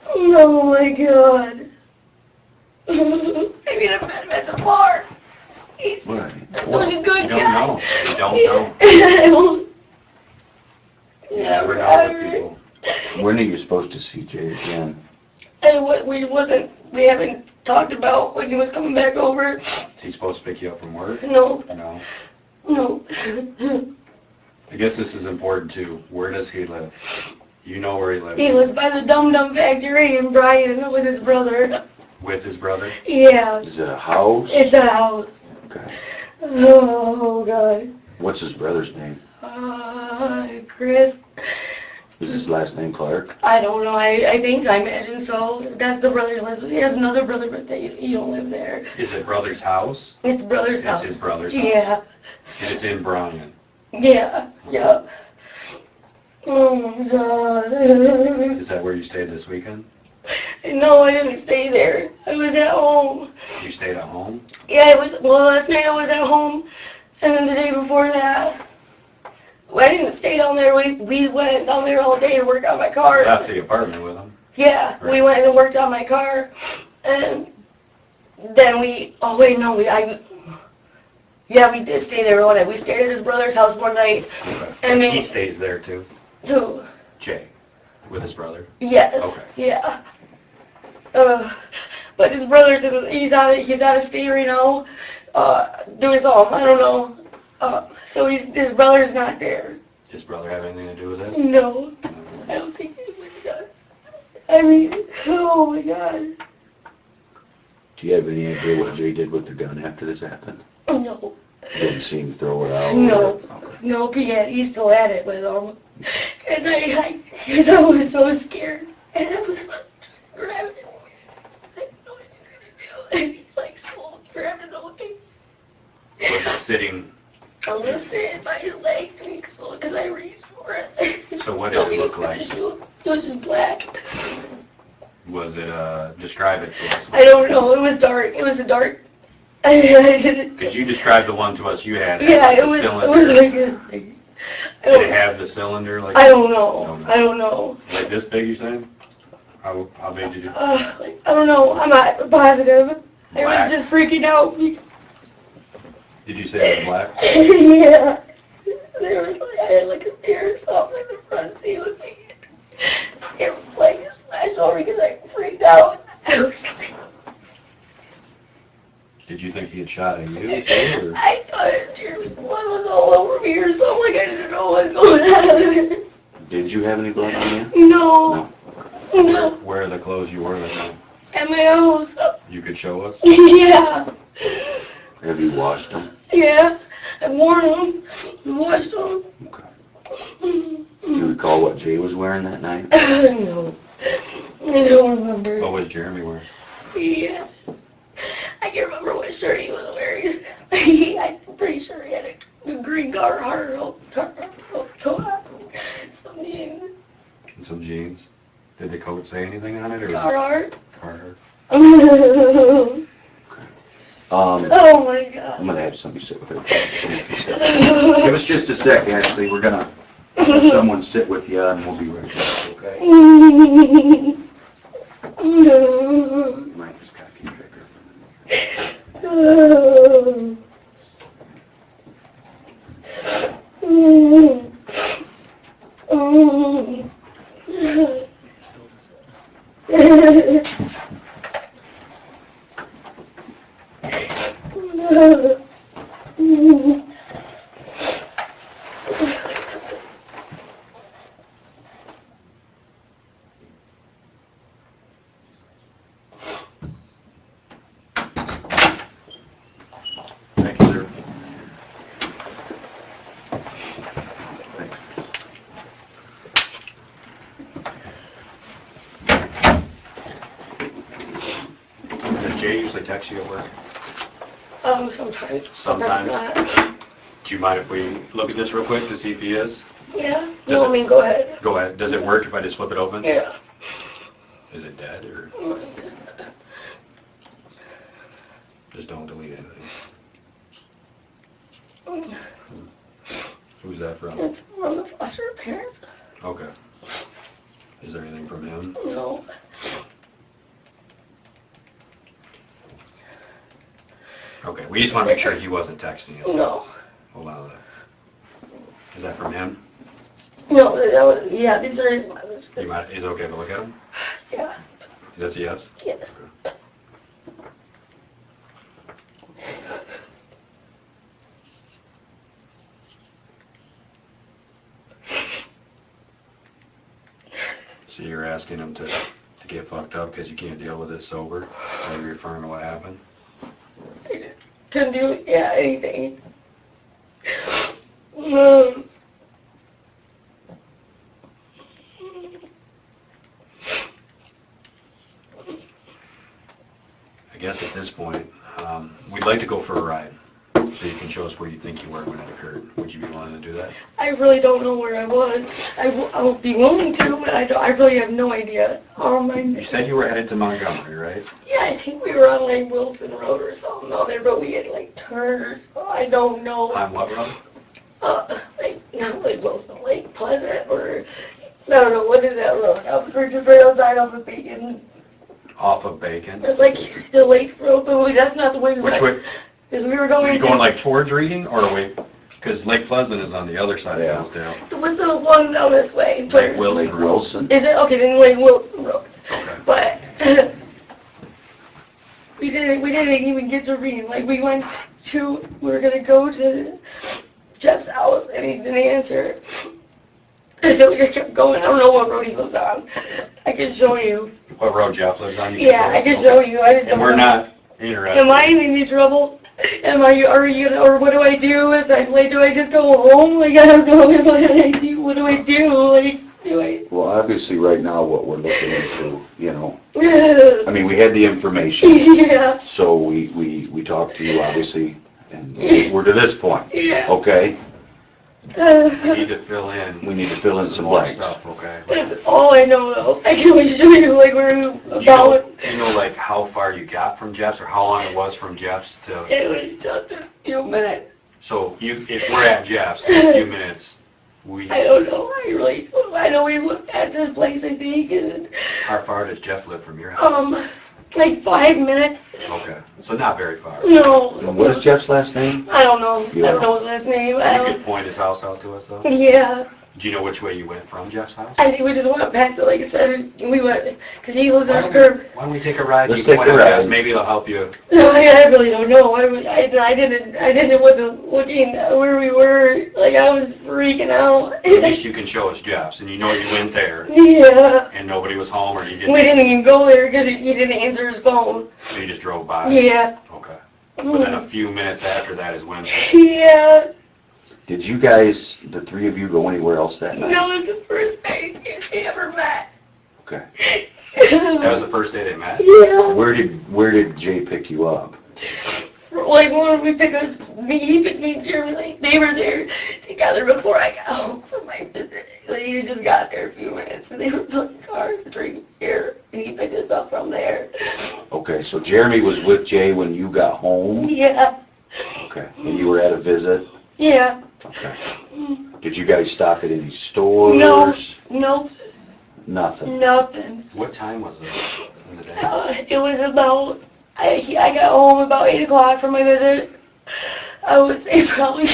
Oh my God. I mean, I met him at the bar. He's Right. like a good guy. You don't know. I don't. You never know with people. When are you supposed to see Jay again? And what we haven't talked about when he was coming back over. Is he supposed to pick you up from work? No, No. no. I guess this is important too. Where does he live? You know where he lives. He was by the Dum Dum Factory in Bryan with his brother. With his brother? Yeah, Is it a house? it's a house. Okay. Oh, God. What's his brother's name? Chris. Is his last name Clark? I don't know. I imagine so. That's the brother he lives with. He has another brother, but he don't live there. Is it brother's house? It's brother's It's house. his brother's house? Yeah. And it's in Bryan? Yeah. Yeah. Oh, my God. Is that where you stayed this weekend? No, I didn't stay there. I was at home. You stayed at home? Yeah, last night I was at home, and then the day before that, I didn't stay down there. We went down there all day to work on my car. Left the apartment with him? Yeah, Right. we went and worked on my car, and then we did stay there one night. We stayed at his brother's house one night. Okay. And then- he stays there too? Who? Jay? With his brother? Yes. Okay. Yeah. But his brother's he's out of state right now. Doing something, I don't know. So his brother's not there. His brother have anything to do with this? No, I don't think anybody does. I mean, oh my God. Do you have any idea what Jay did with the gun after this happened? No. You didn't see him throw it out? No. Okay. Nope, he still had it with him. Cause I was so scared. And I was like trying to grab it. I didn't know what he was gonna do. And he like slowly grabbed it away. Was it sitting, I'm just sitting by his leg and he slowly, cause I reached for it. so what did it look like? It was just black. Was it, describe it to us? I don't know, it was dark. It was a dark. I didn't. Because you described the one to us you had. Yeah, the it was cylinder. like this big. Did it have the cylinder like? I don't know. I don't know. Like this big, you saying? How big did you? I don't know. I'm not positive. I Black? was just freaking out. Did you say it was black? Yeah. There was like, I had like a beer or something in the front seat with me. It was like just flashed over because I freaked out. I was like, Did you think he had shot at you too, or? I thought Jeremy's blood was all over me or something. Like I didn't know what was going on. Did you have any blood on you? No. No. Where are the clothes you wore that night? At my house. You could show us? Yeah. Have you washed them? Yeah. I wore them. Washed them. Okay. Do you recall what Jay was wearing that night? No. I don't remember. What was Jeremy wearing? Yeah. I can't remember what shirt he was wearing. I'm pretty sure he had a green Carhartt coat. Some jeans. And some jeans? Did the coat say anything on it, or? Carhartt. Carhartt. Oh my God. I'm gonna have somebody sit with her. Give us just a sec, Ashley. We're gonna have someone sit with you, and we'll be right back. Okay? You might just gotta keep it. Thank you, sir. Does Jay usually text you at work? Sometimes. Sometimes. Not. Do you mind if we look at this real quick to see if he is? Yeah. Does No, it- I mean, go ahead. Go ahead. Does it work if I just flip it open? Yeah. Is it dead, or just don't delete anything? Who's that from? It's from the foster parents. Okay. Is there anything from him? No. Okay, we just want to make sure he wasn't texting us. No. Hold on. Is that from him? No, that was, yeah, these are his messages. Is it okay to look at them? Yeah. That's a yes? Yes. So you're asking them to get fucked up because you can't deal with this sober? So you're referring to what happened? I just couldn't do, anything. I guess at this point, we'd like to go for a ride, so you can show us where you think you were when it occurred. Would you be willing to do that? I really don't know where I was. I will be willing to, but I really have no idea. You said you were headed to Montgomery, right? Yeah, I think we were on like Wilson Road or something out there, but we had like turned, so I don't know. On what road? Not like Wilson, Lake Pleasant, or I don't know, what is that road? We're just right outside of the Bacon. Off of Bacon? It's like the Lake Road, but that's not the way we Which went. way? Because we were Were going you going like towards Reading or away? Because Lake Pleasant is on the other side Yeah. of Hillsdale. What's the one down this way? Lake Wilson Lake Road. Wilson. Is it? Okay, then Lake Wilson Road. Okay. But we didn't even get to Reading. Like we were gonna go to Jeff's house and he didn't answer. And so we just kept going. I don't know what road he lives on. I can show you. What road Jeff lives on? You Yeah, I can show you. I just And don't we're know. not interested. Am I in any trouble? Or what do I do if I'm late? Do I just go home? Like, I don't know. What do I do? Like, Well, obviously, right now, what we're looking into, I yeah. mean, we had the information, so we talked to you, obviously, and we're to this point, Yeah. okay? You need to fill in. We need to fill in some more blanks. stuff, okay? That's all I know, though. I can only show you, like, where about. You know, like, how far you got from Jeff's or how long it was from Jeff's to... It was just a few minutes. So, if we're at Jeff's in a few minutes, I don't know. I know we went past this place, I think, and, how far does Jeff live from your house? like 5 minutes. Okay, so not very far. No. And what is Jeff's last name? I don't know. You I don't know his last name. I You don't. could point his house out to us, though? Yeah. Do you know which way you went from Jeff's house? I think we just went past it, like I said, we went, because he lives on the curb. Why don't we take a ride? Let's You can take point a at us. ride. Maybe it'll help you. I really don't know. I wasn't looking at where we were. Like, I was freaking out. At least you can show us Jeff's, and you know you went there, Yeah. and nobody was home, or you We didn't, didn't even go there because he didn't answer his phone. so you just drove by? Yeah. Okay. But then a few minutes after that is when... Yeah. Did you guys, the three of you, go anywhere else that night? That was the first night we ever met. Okay. That was the first day they met? Yeah. Where did Jay pick you up? Like, when he picked me and Jeremy, like, they were there together before I got home from my visit. Like, he just got there a few minutes, and they were putting cars, drinking beer, and he picked us up from there. Okay, so Jeremy was with Jay when you got home? Yeah. Okay. And you were at a visit? Yeah. Okay. Did you guys stop at any stores? No, Nothing? nothing. What time was it in the day? It was about, I got home about 8 o'clock from my visit. I would say probably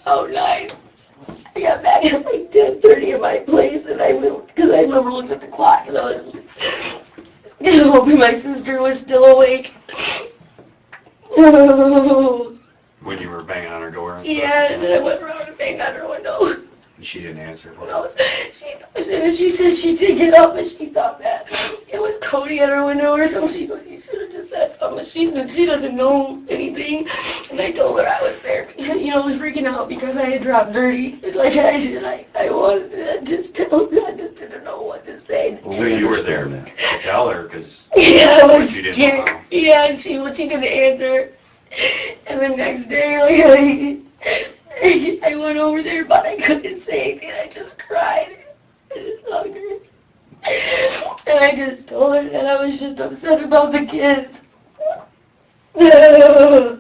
about 9. I got back at like 10:30 at my place, and because I remember looking at the clock, and I was hoping my sister was still awake. When you were banging on her door and stuff? Yeah, and then I went around and banged on her window. And she didn't answer? No, she said she did get up, and she thought that it was Cody at her window or something. She goes, "You should have just said something." She doesn't know anything, and I told her I was there. I was freaking out because I had dropped dirty. Like I wanted to just tell her. I just didn't know what to say. Well, So we you were there understand to tell her, because... Yeah, I was you didn't scared. know. Yeah, and she didn't answer. And the next day, I went over there, but I couldn't say anything. I just cried. I just hugged her. And I just told her that I was just upset about the kids. Well,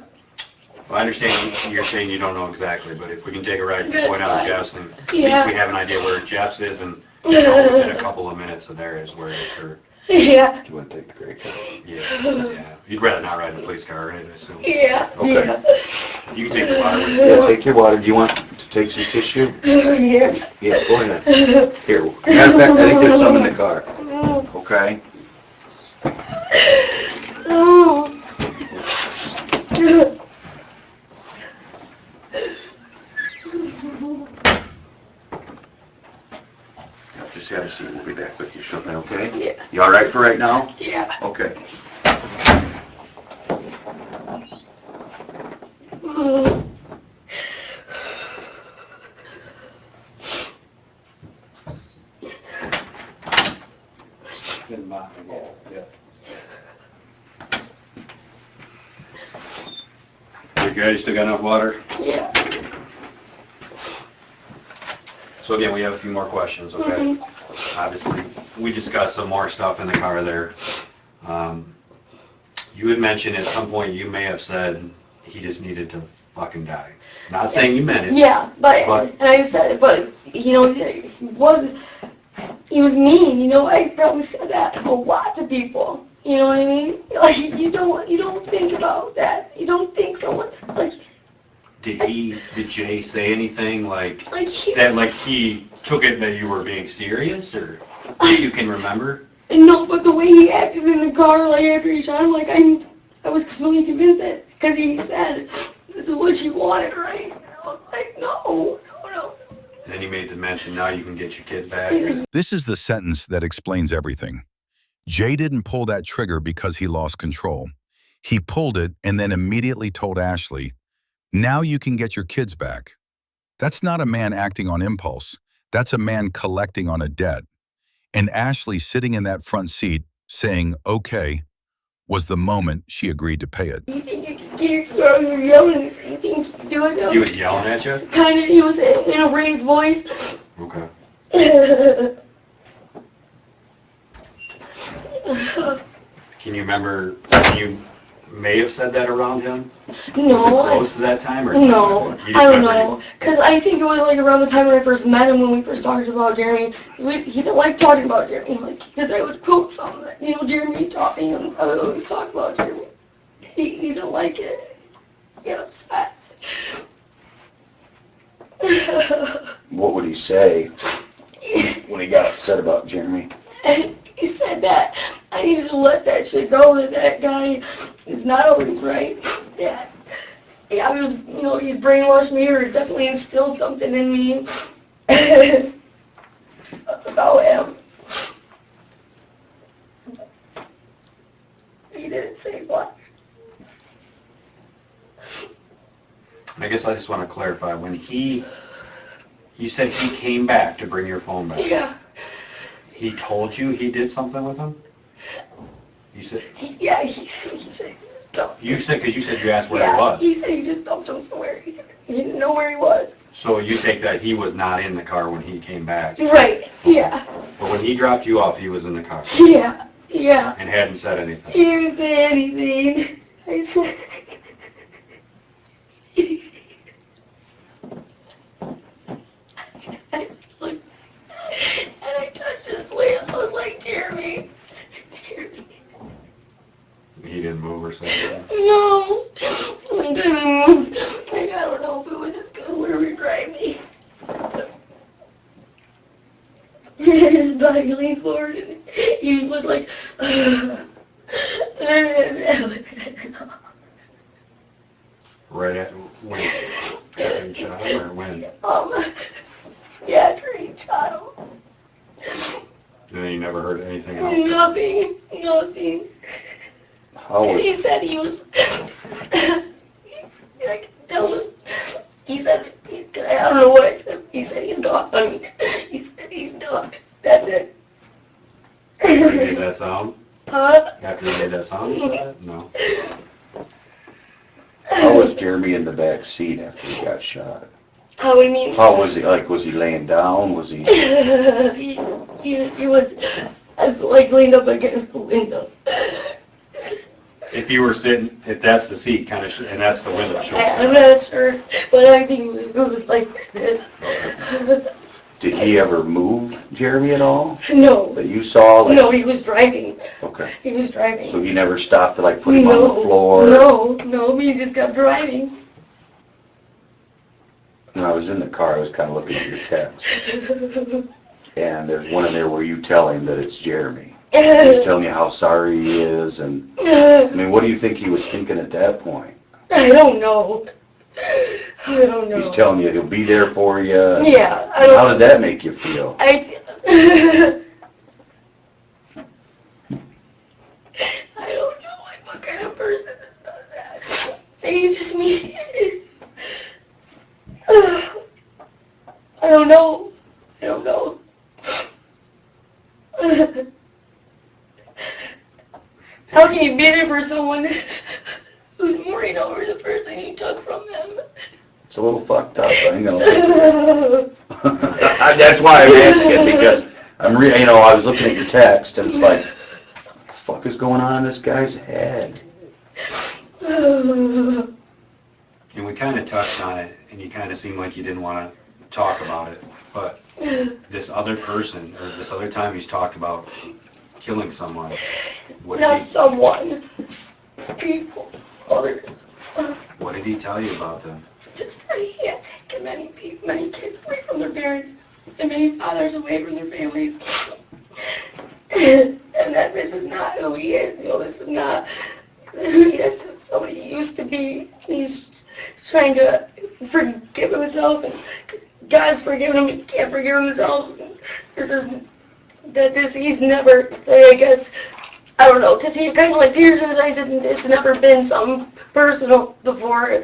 I understand you're saying you don't know exactly, but if we can take a ride, you can That's point out fine. Jeff's, and at Yeah. least we have an idea where Jeff's is, and within a couple of minutes of there is where it occurred. Yeah. Do you want to take the gray car? Yeah. You'd rather not ride in a police car, right? I assume. Yeah. Okay. Yeah. You can take the water with you. Yeah, take your water. Do you want to take some tissue? Yeah. Yeah, go ahead. Here, matter of fact, I think there's some in the car. Okay? Oh. Just have a seat. We'll be back with you shortly, okay? Yeah. You all right for right now? Yeah. Okay. You good? You still got enough water? Yeah. So again, we have a few more questions, okay? Obviously, we discussed some more stuff in the car there. You had mentioned at some point you may have said he just needed to fucking die. Not saying you meant it. Yeah, but But- and I said, but you know, he was mean. You know, I probably said that a lot to people. You know what I mean? Like you don't think about that. You don't think someone like Did Jay say anything like he, that? Like he took it that you were being serious, or if you can remember? no, but the way he acted in the car, like after he shot him, like I was completely convinced that because he said, "This is what you wanted, right?" And I was like, no. Then he made the mention, now you can get your kid back. He's like, This is the sentence that explains everything. Jay didn't pull that trigger because he lost control. He pulled it and then immediately told Ashley, "Now you can get your kids back." That's not a man acting on impulse. That's a man collecting on a debt. And Ashley sitting in that front seat saying, "Okay," was the moment she agreed to pay it. you think you can get you're yelling? You think you can do it? He was yelling at you? Kind of. He was in a raised voice. Okay. Can you remember, you may have said that around him? Was it No, close to that time, or? no, You just I don't remember- know. Because I think it was like around the time when I first met him, when we first talked about Jeremy. 'Cause he didn't like talking about Jeremy, like, because I would quote something that, you know, Jeremy taught me, and I would always talk about Jeremy. He didn't like it. He got upset. What would he say when he got upset about Jeremy? And he said that I needed to let that shit go, that guy is not always right. That, yeah, he was, you know, he brainwashed me or definitely instilled something in me about him. He didn't say much. I guess I just want to clarify, when you said he came back to bring your phone back. Yeah, He told you he did something with him? You said, he said he just dumped. because you said you asked where Yeah, he was. he said he just dumped him somewhere. He didn't know where he was. So you take that he was not in the car when he came back. Right, yeah, But when he dropped you off, he was in the car yeah. and hadn't said anything. He didn't say anything. I said, and I touched his sleeve. I was like, Jeremy. He didn't move or say anything. No. I didn't move. Like, I don't know if it was just because we were driving. His body leaned forward and he was like, Right at when he shot him, or when? yeah, after he shot him. And then you never heard anything else? Nothing. How And was, he said he was, I can tell him, he said, I don't know what I said, he said he's gone. He said he's done. That's it. After he made that sound? Huh? After he made that sound, you said that? No. how was Jeremy in the back seat after he got shot? How do you mean? How was he, like, was he laying down? Was he, he was, like, leaned up against the window. If you were sitting, if that's the seat, kind of, and that's the window I'm showing. not sure, but I think it was like this. did he ever move Jeremy at all? No. That you saw? Like, No, he was driving. Okay. He was driving. So he never stopped to, like, put him on the floor? No, he just kept driving. When I was in the car, I was kind of looking at your text. And there's one in there where you tell him that it's Jeremy. He's telling you how sorry he is, and I mean, what do you think he was thinking at that point? I don't know. I don't know. He's telling you he'll be there for you. Yeah. How did that make you feel? I don't know what kind of person does that. He just me. I don't know. I don't know. How can you be there for someone who's mourning over the person you took from them? It's a little fucked up. I ain't gonna lie. That's why I'm asking, because I was looking at your text and it's like, what the fuck is going on in this guy's head? And we kind of touched on it, and you kind of seemed like you didn't want to talk about it, but this other person, or this other time he's talked about killing someone. Someone. People. Others. What did he tell you about them? Just that he had taken many kids away from their parents, and many fathers away from their families. And that this is not who he is. This is not who he is. Somebody he used to be. He's trying to forgive himself, and God's forgiven him. He can't forgive himself. He's never, I guess, I don't know, because he kind of like tears in his eyes, and it's never been something personal before.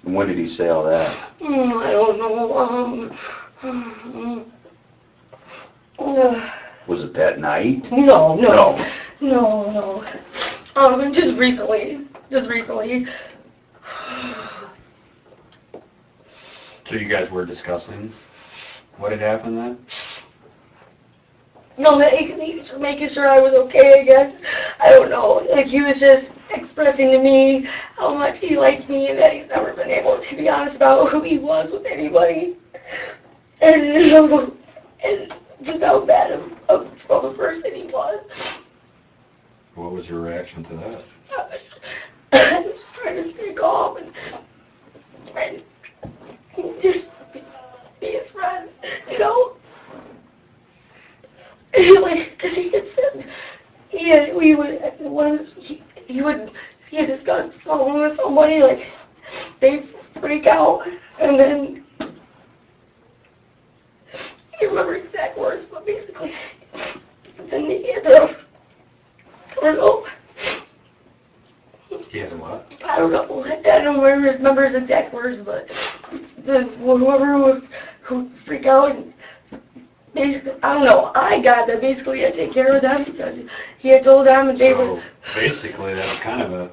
And when did he say all that? I don't know. Was it that night? No. Just recently. So you guys were discussing what had happened then? No, he was just making sure I was okay, I guess. I don't know. Like, he was just expressing to me how much he liked me and that he's never been able to be honest about who he was with anybody. And just how bad of a person he was. What was your reaction to that? I was trying to stay calm and trying to just be his friend, Because he had said he had discussed something with somebody, like, they freak out, and then, I can't remember exact words, but basically, then he had to, I don't know. He had a what? I don't know. I don't remember his exact words, but whoever who freak out and basically, I don't know. I got that basically I take care of them because he had told them and they were. Basically, that was kind of a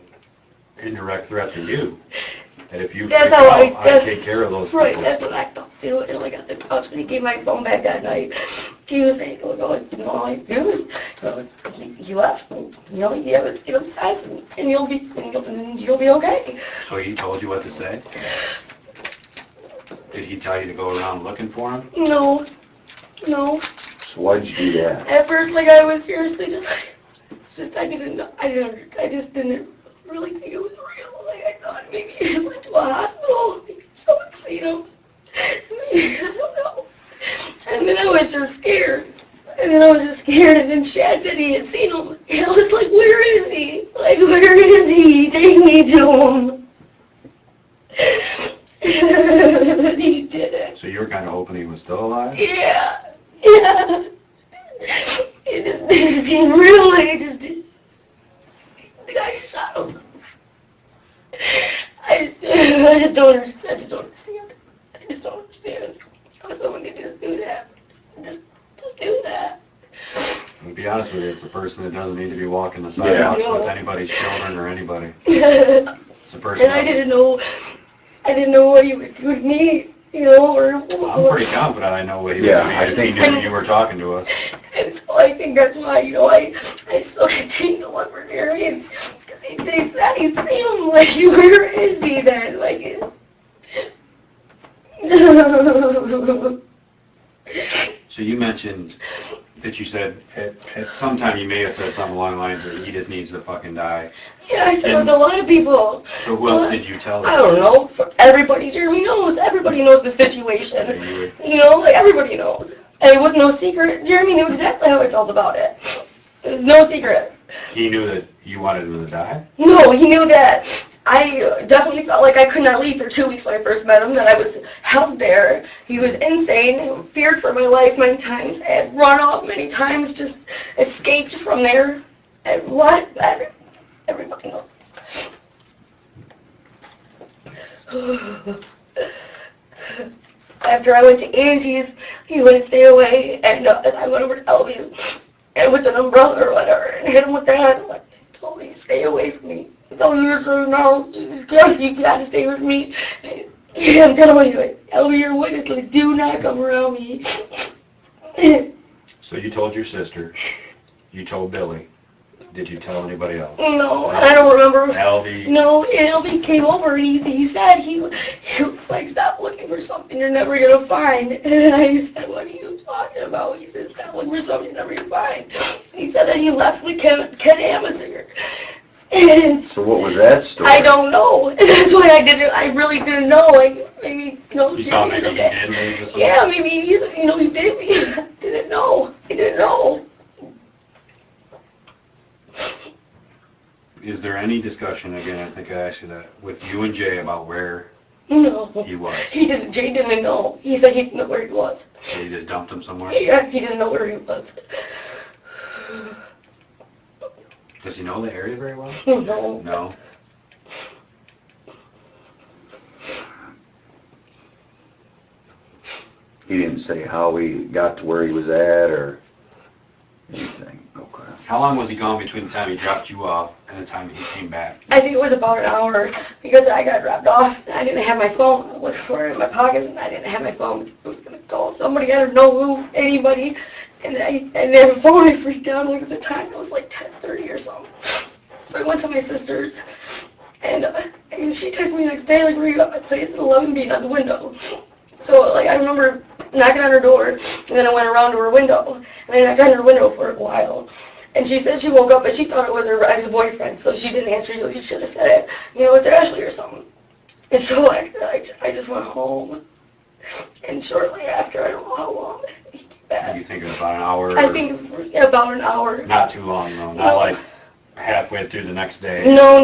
indirect threat to you. That if you That's freak how out, I take care of those right, people. that's what I thought too. And like at the couch when he gave my phone back that night, he was saying, all I do is he left. You have his sense, and you'll be okay. So he told you what to say? Did he tell you to go around looking for him? No. So why did you do that? At first, I was seriously I just didn't really think it was real. I thought maybe he went to a hospital, maybe someone seen him. I don't know. And then I was just scared. And then Chad said he had seen him. And I was like, where is he? Where is he? Take me to him. And he did it. So you were kind of hoping he was still alive? Yeah. It just didn't seem real. I just did. The guy shot him. I just don't understand. How someone could just do that. Just do that. To be honest with you, it's a person that doesn't need to be walking the sidewalks with anybody's children or anybody. It's a person. And I didn't know what he would do to me. I'm pretty confident I know what he would do if he knew you were talking to us. And so I think that's why, I still continue to look for Jeremy, and they said he'd seen him, where is he then? So you mentioned that you said at some time you may have said something along the lines that he just needs to fucking die. Yeah, I said it with a lot of people. So who else did you tell? I don't know. Everybody, Jeremy knows. Everybody knows the situation. That you would- You know, like everybody knows. And it was no secret. Jeremy knew exactly how I felt about it. It was no secret. He knew that you wanted him to die? No, he knew that I definitely felt like I could not leave for 2 weeks when I first met him, that I was held there. He was insane, feared for my life many times, had run off many times, just escaped from there. And everybody knows. After I went to Angie's, he wouldn't stay away, and I went over to Elby's, and with an umbrella or whatever, and hit him with that. Like, he told me to stay away from me. He told me, no, you gotta stay with me. And I'm telling you, Elby, your witness, like, do not come around me. So you told your sister, you told Billy. Did you tell anybody else? No, I don't remember. Elby? No, Elby came over and he said, he was like, stop looking for something you're never going to find. And I said, what are you talking about? He said, stop looking for something you're never going to find. He said that he left with Ken Amish. And So what was that story? I don't know. That's why I really didn't know. Like, maybe, You thought maybe he did leave this one? Yeah, maybe he did. I didn't know. I didn't know. Is there any discussion, again, I think I asked you that, with you and Jay about where No. he was? He didn't. Jay didn't know. He said he didn't know where he was. So you just dumped him somewhere? Yeah, he didn't know where he was. Does he know the area very well? No. No? He didn't say how he got to where he was at or anything. Okay. How long was he gone between the time he dropped you off and the time he came back? I think it was about an hour because I got dropped off and I didn't have my phone. I looked for it in my pockets and I didn't have my phone. I was going to call somebody. I don't know who, anybody. And I didn't have a phone. I freaked out. Like at the time, it was like 10:30 or something. So I went to my sister's and she texted me the next day, like, where you at my place at 11 being at the window. So, like, I remember knocking on her door, and then I went around to her window, and I knocked on her window for a while. And she said she woke up, but she thought it was her ex-boyfriend, so she didn't answer you. You should have said it, it's Ashley or something. And so I just went home, and shortly after, I don't know how long, he came back. You think it was about an hour? I think about an hour. Not too long, though. Not like halfway through the next day. No.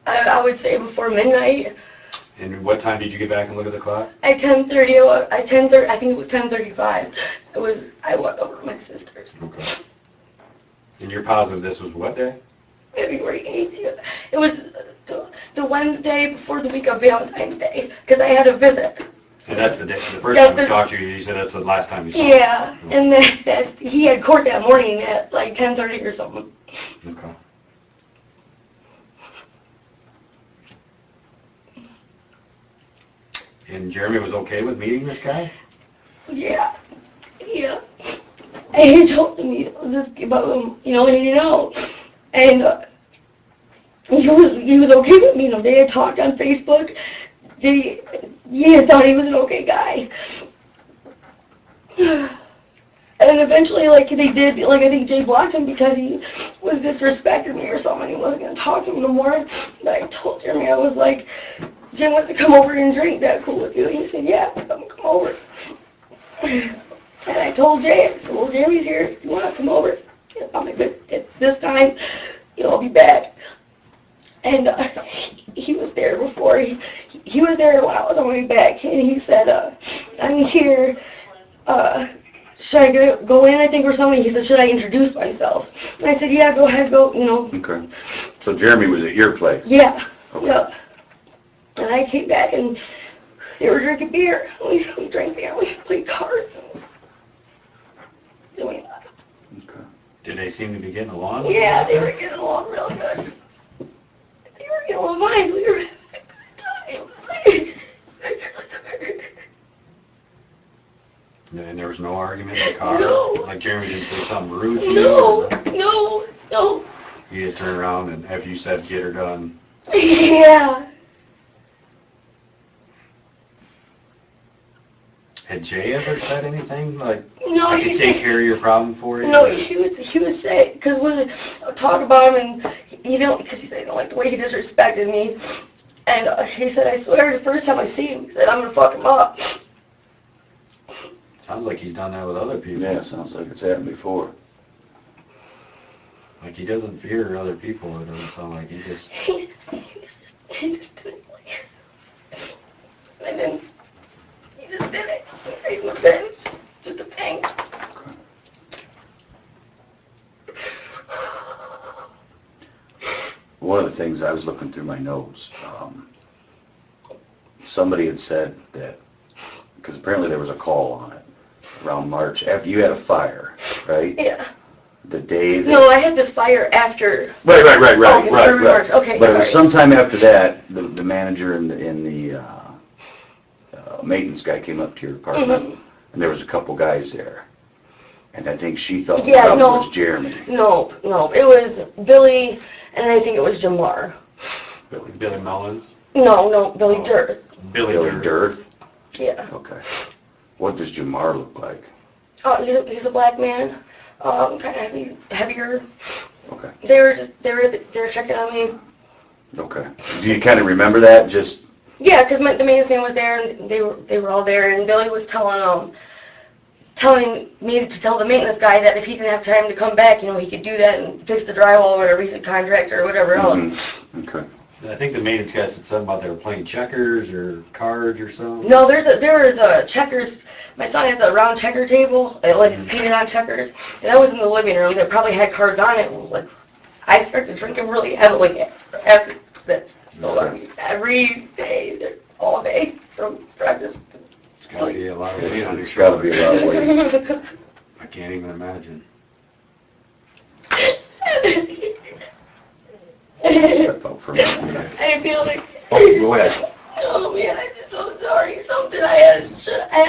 I would say before midnight. And what time did you get back and look at the clock? At 10:30, I think it was 10:35. I went over to my sister's. Okay. And you're positive this was what day? February 8th. It was the Wednesday before the week of Valentine's Day, because I had a visit. And that's the day, the first time we talked to you, you said that's the last time you saw him. Yeah, and he had court that morning at like 10:30 or something. Okay. And Jeremy was okay with meeting this guy? Yeah. And he told me this about him, and he was okay with me. They had talked on Facebook. He had thought he was an okay guy. And eventually, they did, I think Jay blocked him because he was disrespecting me or something. He wasn't going to talk to him no more. But I told Jeremy, I was like, Jay wants to come over and drink. That cool with you? And he said, yeah, come over. And I told Jay, I said, well, Jeremy's here. If you want to come over, I'll make this time, I'll be back. And he was there before. He was there when I was on my way back. And he said, I'm here. Should I go in, I think, or something? He said, should I introduce myself? And I said, yeah, go ahead, go, Okay. So Jeremy was at your place? Yeah. Okay. Yep. And I came back and they were drinking beer. We drank beer. We played cards and doing that. Okay. Did they seem to be getting along? Yeah, they were getting along real good. They were getting along fine. We were having a good time. And there was no argument in the car? No. Like Jeremy didn't say something rude to you? No. He just turned around and after you said get her done. Yeah. Had Jay ever said anything like, No, I he can take said, care of your problem for you? no, he would say, because when I talk about him, and he didn't, because he said he didn't like the way he disrespected me, and he said, I swear, the first time I see him, he said, I'm gonna fuck him up. Sounds like he's done that with other people. Yeah, sounds like it's happened before. Like he doesn't fear other people. It doesn't sound like he just. He just didn't like it. And then he just did it. He raised my bench. Just a thing. One of the things I was looking through my notes, somebody had said that, because apparently there was a call on it around March, after you had a fire, right? Yeah. The day that... No, I had this fire after. Right. Okay, But it sorry. was sometime after that, the manager and the maintenance guy came up to your apartment, and there was a couple guys there. And I think she thought Yeah, one of them no. was Jeremy. No, it was Billy, and I think it was Jamar. Billy Mullins? No, Billy Durst. Billy Dirth? Yeah. Okay. What does Jamar look like? Oh, he's a black man. Kind of heavier. Okay. They were checking on me. Okay. Do you kind of remember that? Just... Yeah, because the maintenance man was there, and they were all there, and Billy was telling me to tell the maintenance guy that if he didn't have time to come back, he could do that and fix the drywall or whatever, he's a contractor or whatever else. Okay. I think the maintenance guy said something about they were playing checkers or cards or something. No, there was a checkers. My son has a round checker table, like painted on checkers, and that was in the living room. That probably had cards on it. Like I started drinking really heavily after this. So every day, all day, from breakfast to It's gotta be a lot of weight on your It's got to be a lot of weight. I can't even imagine. Step out for a minute. I feel like, Oh, go ahead. oh man, I'm just so sorry. Something I had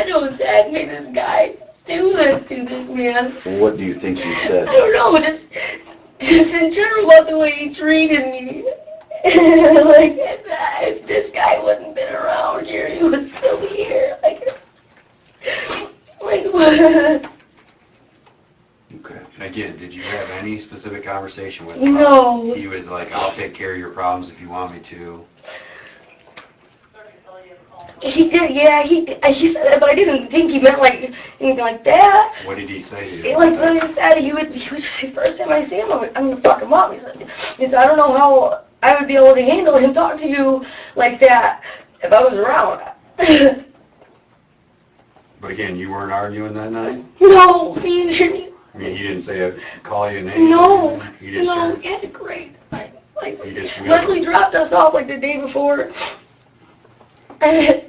to say made this guy do this to this man. Well, what do you think you said? I don't know, just in general about the way he treated me. Like, if this guy wouldn't been around here, he would still be here. Like what? Okay. Again, did you have any specific conversation with him? No. He was like, I'll take care of your problems if you want me to. He did, yeah, he said that, but I didn't think he meant like anything like that. What did he say to you? He like really said he would just say first time I see him, I'm gonna fuck him up. He said I don't know how I would be able to handle him talking to you like that if I was around. But again, you weren't arguing that night? No, me and Jimmy. I mean, he didn't say, call you a name? No, He just no, turned- we had great. Like he just Leslie dropped us off like the day before. And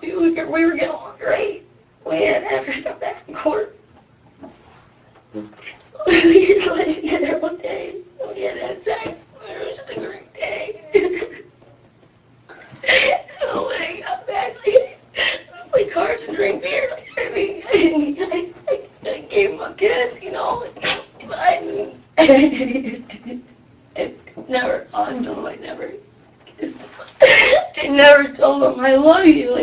we were getting along great. After she got back from court, we just let it together one day. We had sex. It was just a great day. And when I got back, we played cards and drank beer. I gave him a kiss, But I never, no, I never kissed him. I never told him I love you.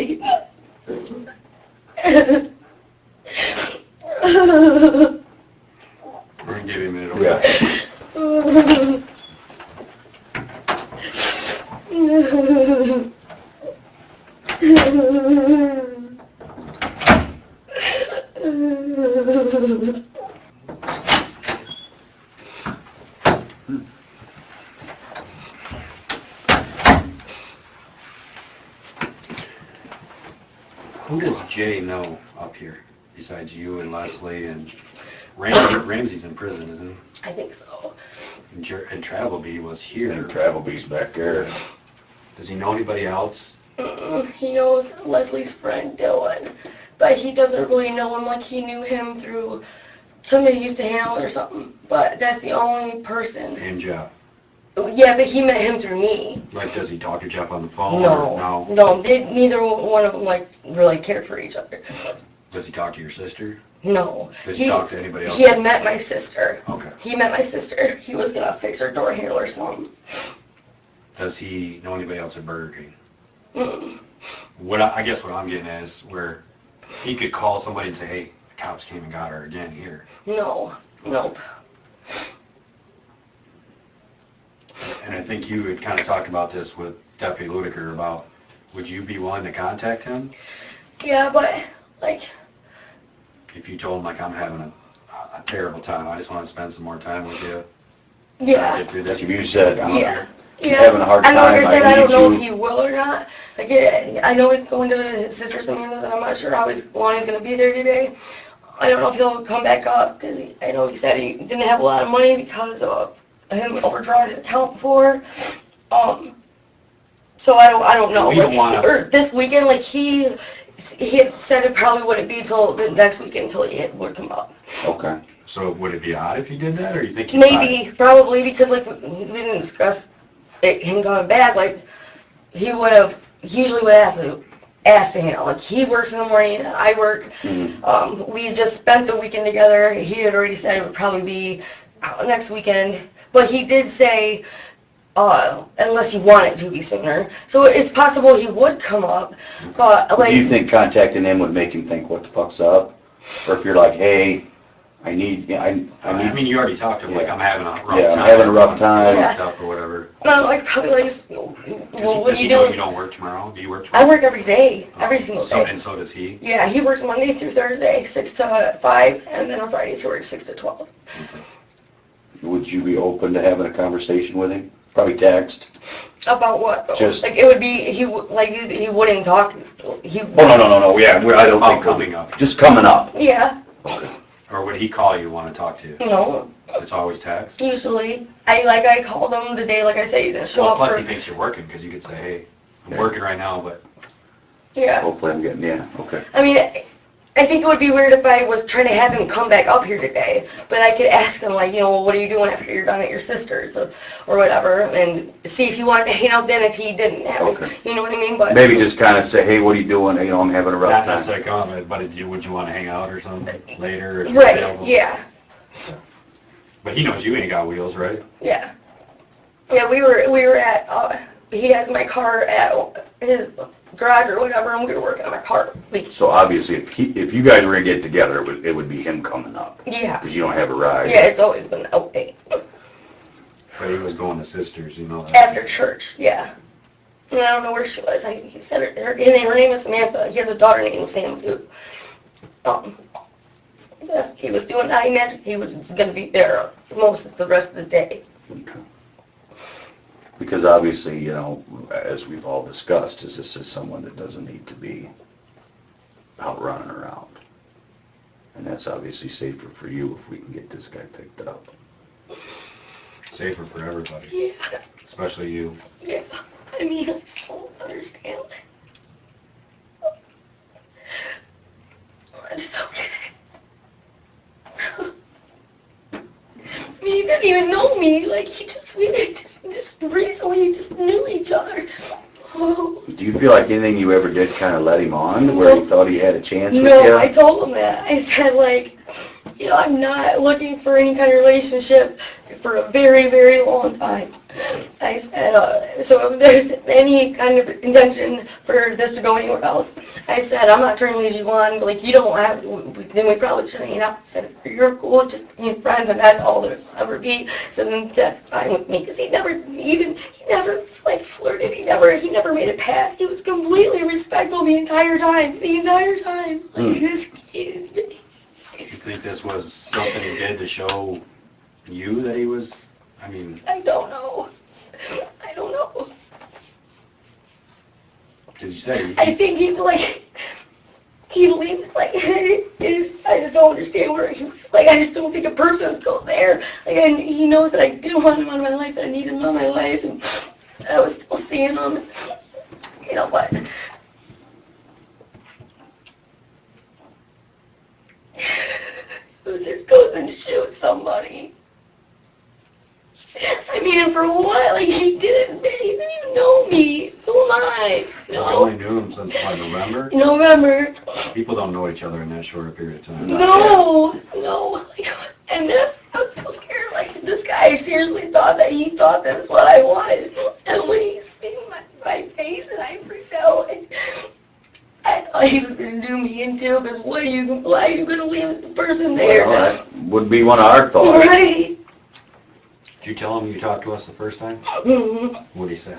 We're gonna give you a minute, okay? Who does Jay know up here besides you and Leslie and Ramsey's in prison, isn't he? I think so. And Travelby was here. And Travelby's back there. Does he know anybody else? He knows Leslie's friend Dylan, but he doesn't really know him like he knew him through somebody used to hang out or something. But that's the only person. And Jeff? Yeah, but he met him through me. Like, does he talk to Jeff on the phone? No. Or no? Neither one of them really cared for each other. Does he talk to your sister? No. Does he talk to anybody else? He had met my sister. Okay. He met my sister. He was gonna fix her door handle or something. Does he know anybody else at Burger King? Mm. I guess what I'm getting at is where he could call somebody and say, hey, the cops came and got her again here. No, nope. And I think you had kind of talked about this with Deputy Ludiker about, would you be willing to contact him? Yeah, but, like, If you told him, like, I'm having a terrible time, I just want to spend some more time with you. yeah. Get through this. If you said, I'm up Yeah. here. Yeah, having a hard I know, like time, I said, I I don't need know you- if he will or not. Like, I know he's going to his sister Samantha's, and I'm not sure how long he's going to be there today. I don't know if he'll come back up, because I know he said he didn't have a lot of money because of him overdrawing his account before. So I don't know. We don't Like, wanna- or this weekend, like, he had said it probably wouldn't be till the next weekend until he would come up. okay. So would it be odd if you did that, or you think he'd Maybe, probably, because like we didn't discuss him coming back. Like he usually would ask to him. Like he works in the morning, I work. We just spent the weekend together. He had already said it would probably be next weekend, but he did say unless you want it to be sooner. So it's possible he would come up, but like. Do you think contacting him would make him think, what the fuck's up? Or if you're like, hey, I need, I mean, you already talked to him, like, Yeah. I'm having a rough Yeah, time. I'm having a rough time. Yeah. Up or whatever. No, like probably like, well, what Does are he you know doing? you don't work tomorrow? Do you work tomorrow? I work every day, every single day. And so does he? Yeah, he works Monday through Thursday, 6 to 5, and then on Fridays he works 6 to 12. would you be open to having a conversation with him? Probably text. About what? though? Just- like it would be he wouldn't talk. He Oh, no, yeah, I don't Oh, think. coming up. Just coming up. yeah, Or would he call you, want to talk to you? no, It's always text? usually I called him the day like I said he didn't show Well, up plus for he thinks you're working, because you could say, hey, I'm Yeah. working right now, but yeah. Hopefully I'm getting, yeah, okay. I mean, I think it would be weird if I was trying to have him come back up here today, but I could ask him, like, you know, what are you doing after you're done at your sister's or whatever, and see if he wanted to hang out then if he didn't have it, Okay. you know what I mean? But Maybe just kind of say, hey, what are you doing? You know, I'm having a rough not time. necessarily comment, but would you want to hang out or something later? If you're right, available? yeah, But he knows you ain't got wheels, right? yeah. Yeah, we were at, he has my car at his garage or whatever, and we were working on my car. So obviously, if you guys were gonna get together, it would be him coming up, Yeah, because you don't have a ride. yeah, it's always been that way. But he was going to sisters, you know that. After church, yeah. And I don't know where she was. He said her name is Samantha. He has a daughter named Sam too. That's what he was doing. I imagine he was going to be there most of the rest of the day. Okay. Because obviously, you know, as we've all discussed, this is someone that doesn't need to be out running around. And that's obviously safer for you if we can get this guy picked up. Safer for everybody, Yeah, especially you. yeah. I mean, I just don't understand. I just don't get it. I mean, he didn't even know me. Like, we just recently just knew each other. Oh. Do you feel like anything you ever did kind of let him on, where he thought he had a chance with No, you? I told him that. I said, like, you know, I'm not looking for any kind of relationship for a very, very long time. I said, so if there's any kind of intention for this to go anywhere else, I said, I'm not trying to lead you on. Like, you don't have, then we probably shouldn't hang out. I said, if you're cool, just being friends, and that's all there'll ever be. So then that's fine with me, because he never, like, flirted. He never made it past. He was completely respectful the entire time. Like, You think this was something he did to show you that he was, I mean, I don't know. because you said I think he'd leave, like, I just don't understand where I just don't think a person would go there. Like, and he knows that I didn't want him out of my life, that I needed him out of my life, and I was still seeing him, you know, but who just goes and shoots somebody? I mean, and for a while, like, he didn't even know me. Who am I? you only knew him since, like, November? November. People don't know each other in that short a period of time. No. Like, and I was so scared. Like, this guy seriously thought that's what I wanted. And when he seen my face, and I freaked out. And thought he was gonna do me in too, because why are you gonna leave the person there? Well, that would be one of our thoughts. Right? Did you tell him you talked to us the first time? Mm-hmm. What did he say?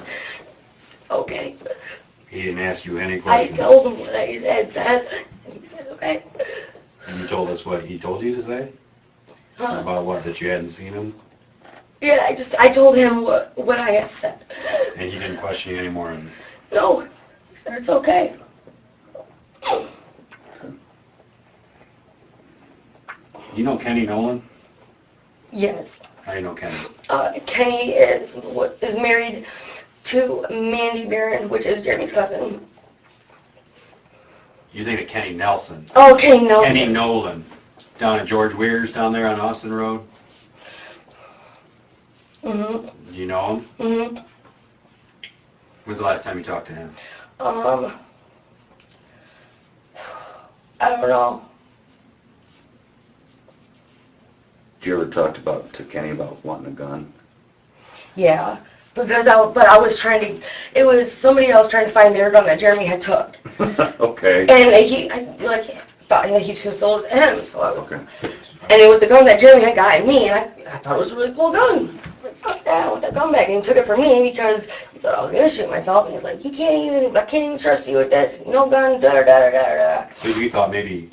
Okay. He didn't ask you any I questions? told him what I had said, and he said, okay. And you told us what he told you to say? Huh? About what, that you hadn't seen him? Yeah, I told him what I had said. And he didn't question you anymore? And No, he said it's okay. you know Kenny Nolan? Yes. How do you know Kenny? Kenny is married to Mandy Barron, which is Jeremy's cousin. You think of Kenny Nelson. Oh, Kenny Nelson. Kenny Nolan. Down at George Weir's down there on Austin Road. Mm-hmm. Do you know him? Mm-hmm. When's the last time you talked to him? I don't know. Did you ever talk to Kenny about wanting a gun? Yeah, because I was trying to, it was somebody else trying to find their gun that Jeremy had took. Okay. And I thought he just sold it to him, so I was, Okay. and it was the gun that Jeremy had gotten me, and I thought it was a really cool gun. I was like, fuck that, I want that gun back, and he took it from me because he thought I was gonna shoot myself, and he's like, I can't even trust you with this, no gun, da da da da da. So you thought maybe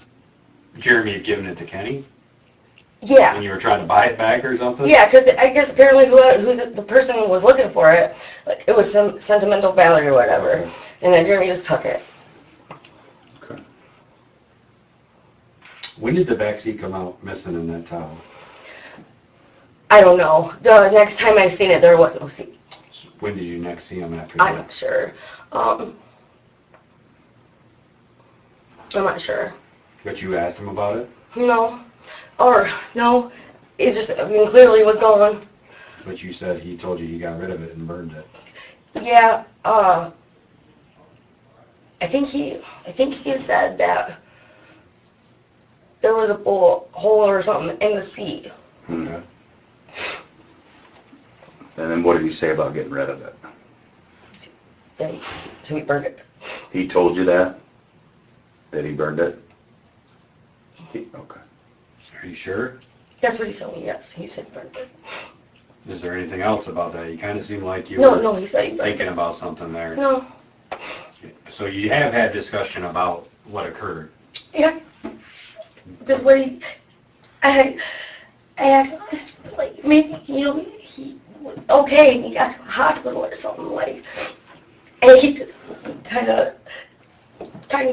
Jeremy had given it to Kenny? Yeah. And you were trying to buy it back or something? Yeah, because I guess apparently the person who was looking for it, like, it was some sentimental value or whatever, Okay. and then Jeremy just took it. Okay. When did the backseat come out missing in that Tahoe? I don't know. The next time I seen it, there was no seat. When did you next see him after I'm that? not sure. I'm not sure. But you asked him about it? No. Or, no. It just, clearly it was gone. But you said he told you he got rid of it and burned it. Yeah, I think he said that there was a bullet hole or something in the seat. Okay. And then what did he say about getting rid of it? So he burned it. He told you that? That he burned it? Okay. Are you sure? That's what he told me, yes. He said he burned it. Is there anything else about that? You kind of seem like you No, were no, he said he burned thinking it. about something there. No. So you have had discussion about what occurred. Yeah. Because I asked him, like, maybe, he was okay and he got to a hospital or something, like, and he just kind of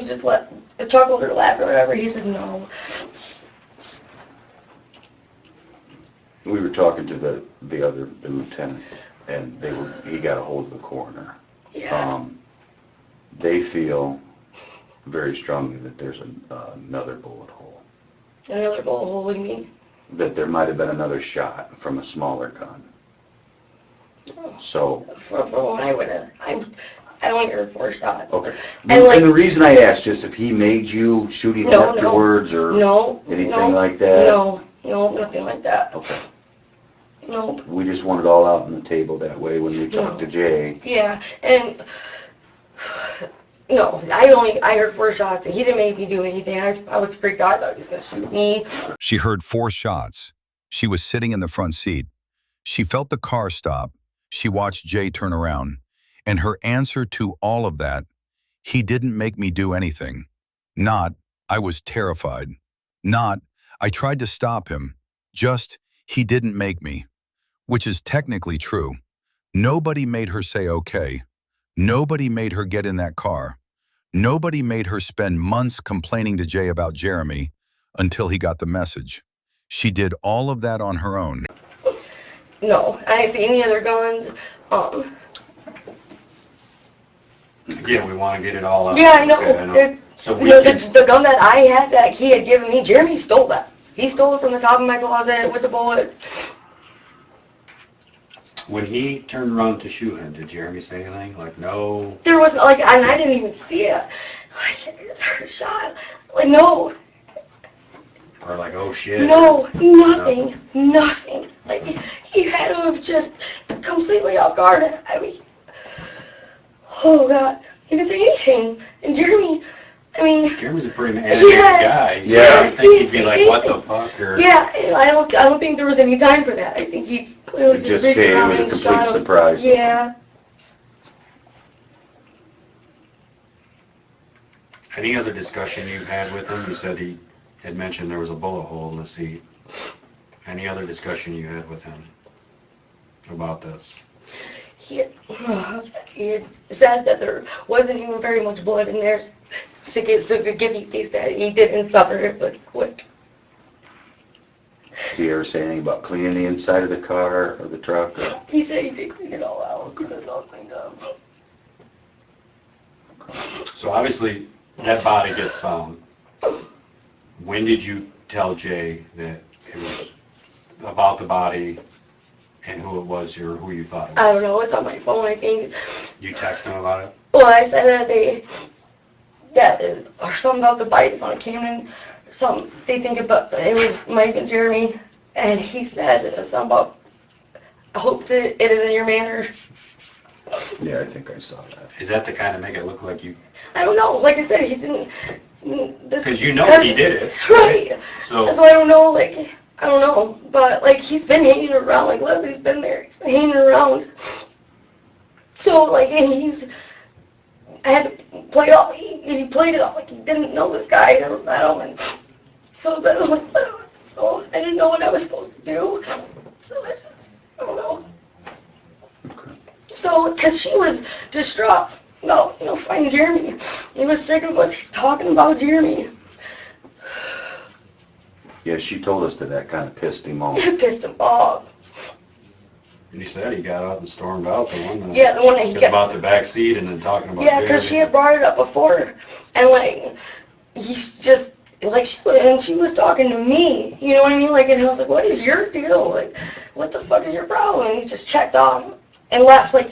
just let the chuckle or laugh or whatever. He said no. We were talking to the other lieutenant, and he got a hold of the coroner. Yeah. They feel very strongly that there's another bullet hole. Another bullet hole, what do you mean? That there might have been another shot from a smaller gun. Oh. So, From when I only heard 4 shots. okay. And, like, and the reason I asked is if he made you shoot him No, afterwards or anything like that. No, nothing like that. Okay. Nope. We just want it all out on the table that way when we talk to Jay. Yeah, and no, I heard 4 shots and he didn't make me do anything. I was freaked out. I thought he was gonna shoot me. She heard 4 shots. She was sitting in the front seat. She felt the car stop. She watched Jay turn around. And her answer to all of that, he didn't make me do anything. Not, I was terrified. Not, I tried to stop him. Just, he didn't make me. Which is technically true. Nobody made her say okay. Nobody made her get in that car. Nobody made her spend months complaining to Jay about Jeremy until he got the message. She did all of that on her own. No, I didn't see any other guns. Yeah, we want to get it all out. Yeah, I know. Okay, So we The gun that I had that he had given me, Jeremy stole that. He stole it from the top of my closet with the bullets. When he turned around to shoot him, did Jeremy say anything? Like, no? There wasn't, like, and I didn't even see it. Like, I just heard a shot. Like, no. Or like, oh shit? No, nothing. Like, he had to have just completely off guard. I mean, oh God, he didn't say anything. And Jeremy, I mean, Jeremy's a pretty animated Yes, guy. Yeah. I think he'd be like, what the fuck? Or, yeah, I don't think there was any time for that. I think he clearly It just just reached came, it around was a and complete shot him. surprise. Yeah. any other discussion you've had with him? You said he had mentioned there was a bullet hole in the seat. Any other discussion you had with him about this? He had said that there wasn't even very much blood in there to give you peace that he didn't suffer. It was quick. Did he ever say anything about cleaning the inside of the car or the truck? Or? He said he did clean it all out. He said it's all cleaned up. So obviously, that body gets found. When did you tell Jay that it was about the body and who it was or who you thought it was? I don't know. It's on my phone, I think. You text him about it? Well, I said or something about the bite when it came in. Something they think about it was Mike and Jeremy, and he said something about I hope it is in your manner. Yeah, I think I saw that. Is that to kind of make it look like you? I don't know. Like I said, he didn't. Because you know he did it. Right. So So I don't know. Like I don't know, but like he's been hanging around. Like Leslie's been there. He's been hanging around. So like and I had to play it off. He played it off like he didn't know this guy. I don't and so then like so I didn't know what I was supposed to do. So I don't know. Okay. So because she was distraught about finding Jeremy. He was sick of us talking about Jeremy. Yeah, she told us that kind of pissed him off. It pissed him off. he said he got up and stormed out the one that Yeah, the one that he was got. about the back seat and then talking about Yeah, because she had brought it up before, and like he's just like she was talking to me. You know what I mean? Like, and I was like, "What is your deal? Like, what the fuck is your problem?" And he just checked off and left. Like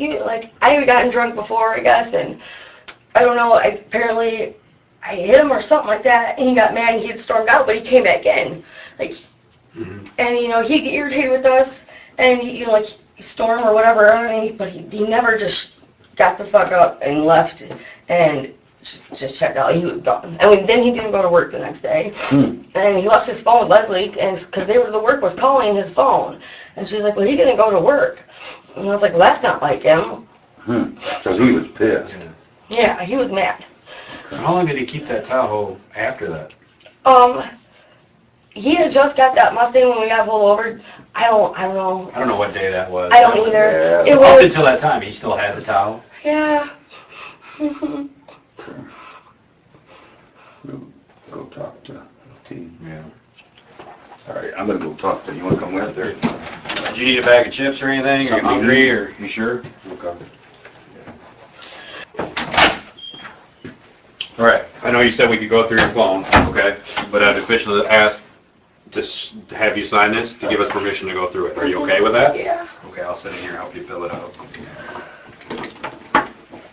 I had gotten drunk before, I guess, and I don't know. Apparently I hit him or something like that, and he got mad and he had stormed out, but he came back in, like, and he'd get irritated with us, and he storm or whatever, but he never just got the fuck up and left and just checked out. He was gone. And then he didn't go to work the next day. And he left his phone with Leslie, and because the work was calling his phone, and she's like, "Well, he didn't go to work." And I was like, "Well, that's not like him." So he was pissed. Yeah, he was mad. So how long did he keep that Tahoe after that? He had just got that Mustang when we got pulled over. I don't know. I don't know what day that was. I don't either. Yeah. It Up was. until that time, he still had the Tahoe. Yeah. We'll go talk to the team. Yeah. All right, I'm gonna go talk to you. You wanna come with her? Did you need a bag of chips or anything? Are you Something hungry to eat. or you sure? Okay. All right. I know you said we could go through your phone, okay? But I've officially asked to have you sign this to give us permission to go through it. Are you okay with that? Yeah. Okay, I'll sit in here and help you fill it out.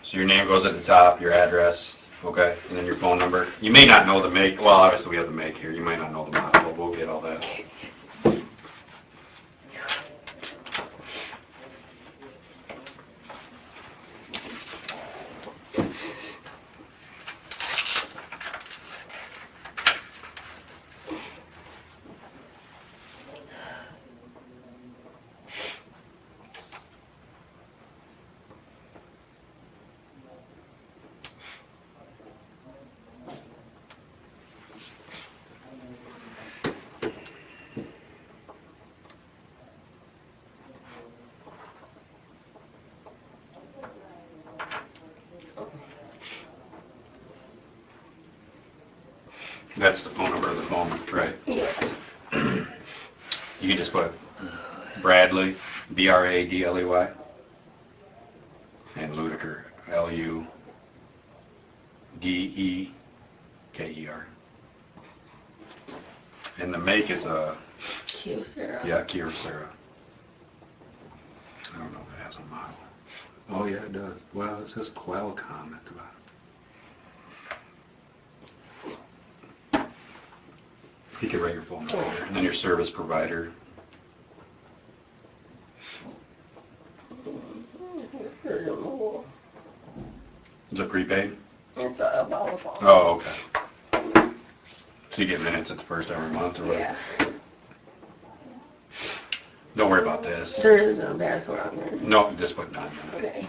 So your name goes at the top, your address, okay, and then your phone number. You may not know the make. Well, obviously we have the make here. You might not know the model, but we'll get all that. That's the phone number of the phone, right? Yeah. You can just put Bradley, Bradley, and Ludeker, Ludeker. And the make is a, Kyocera. yeah, Kyocera. I don't know if it has a model. Oh yeah, it does. Well, it says Qualcomm at the bottom. You can write your phone number here, and then your service provider. Is it prepaid? It's about a phone. Oh, okay. So you get minutes at the first every month or what? Yeah. Don't worry about this. There is no barcode on there. No, just put 9 minutes. Okay.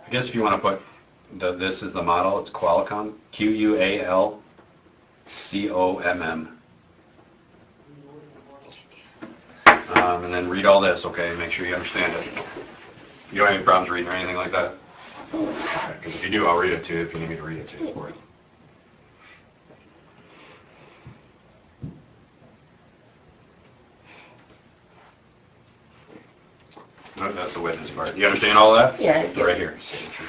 I guess if you want to put this is the model, it's Qualcomm, Qualcomm. And then read all this, okay? Make sure you understand it. You don't have any problems reading or anything like that? Okay, 'cause if you do, I'll read it to you if you need me to read it to you for it. No, that's the witness part. You understand all that? Yeah, I get Right it. here. Signature.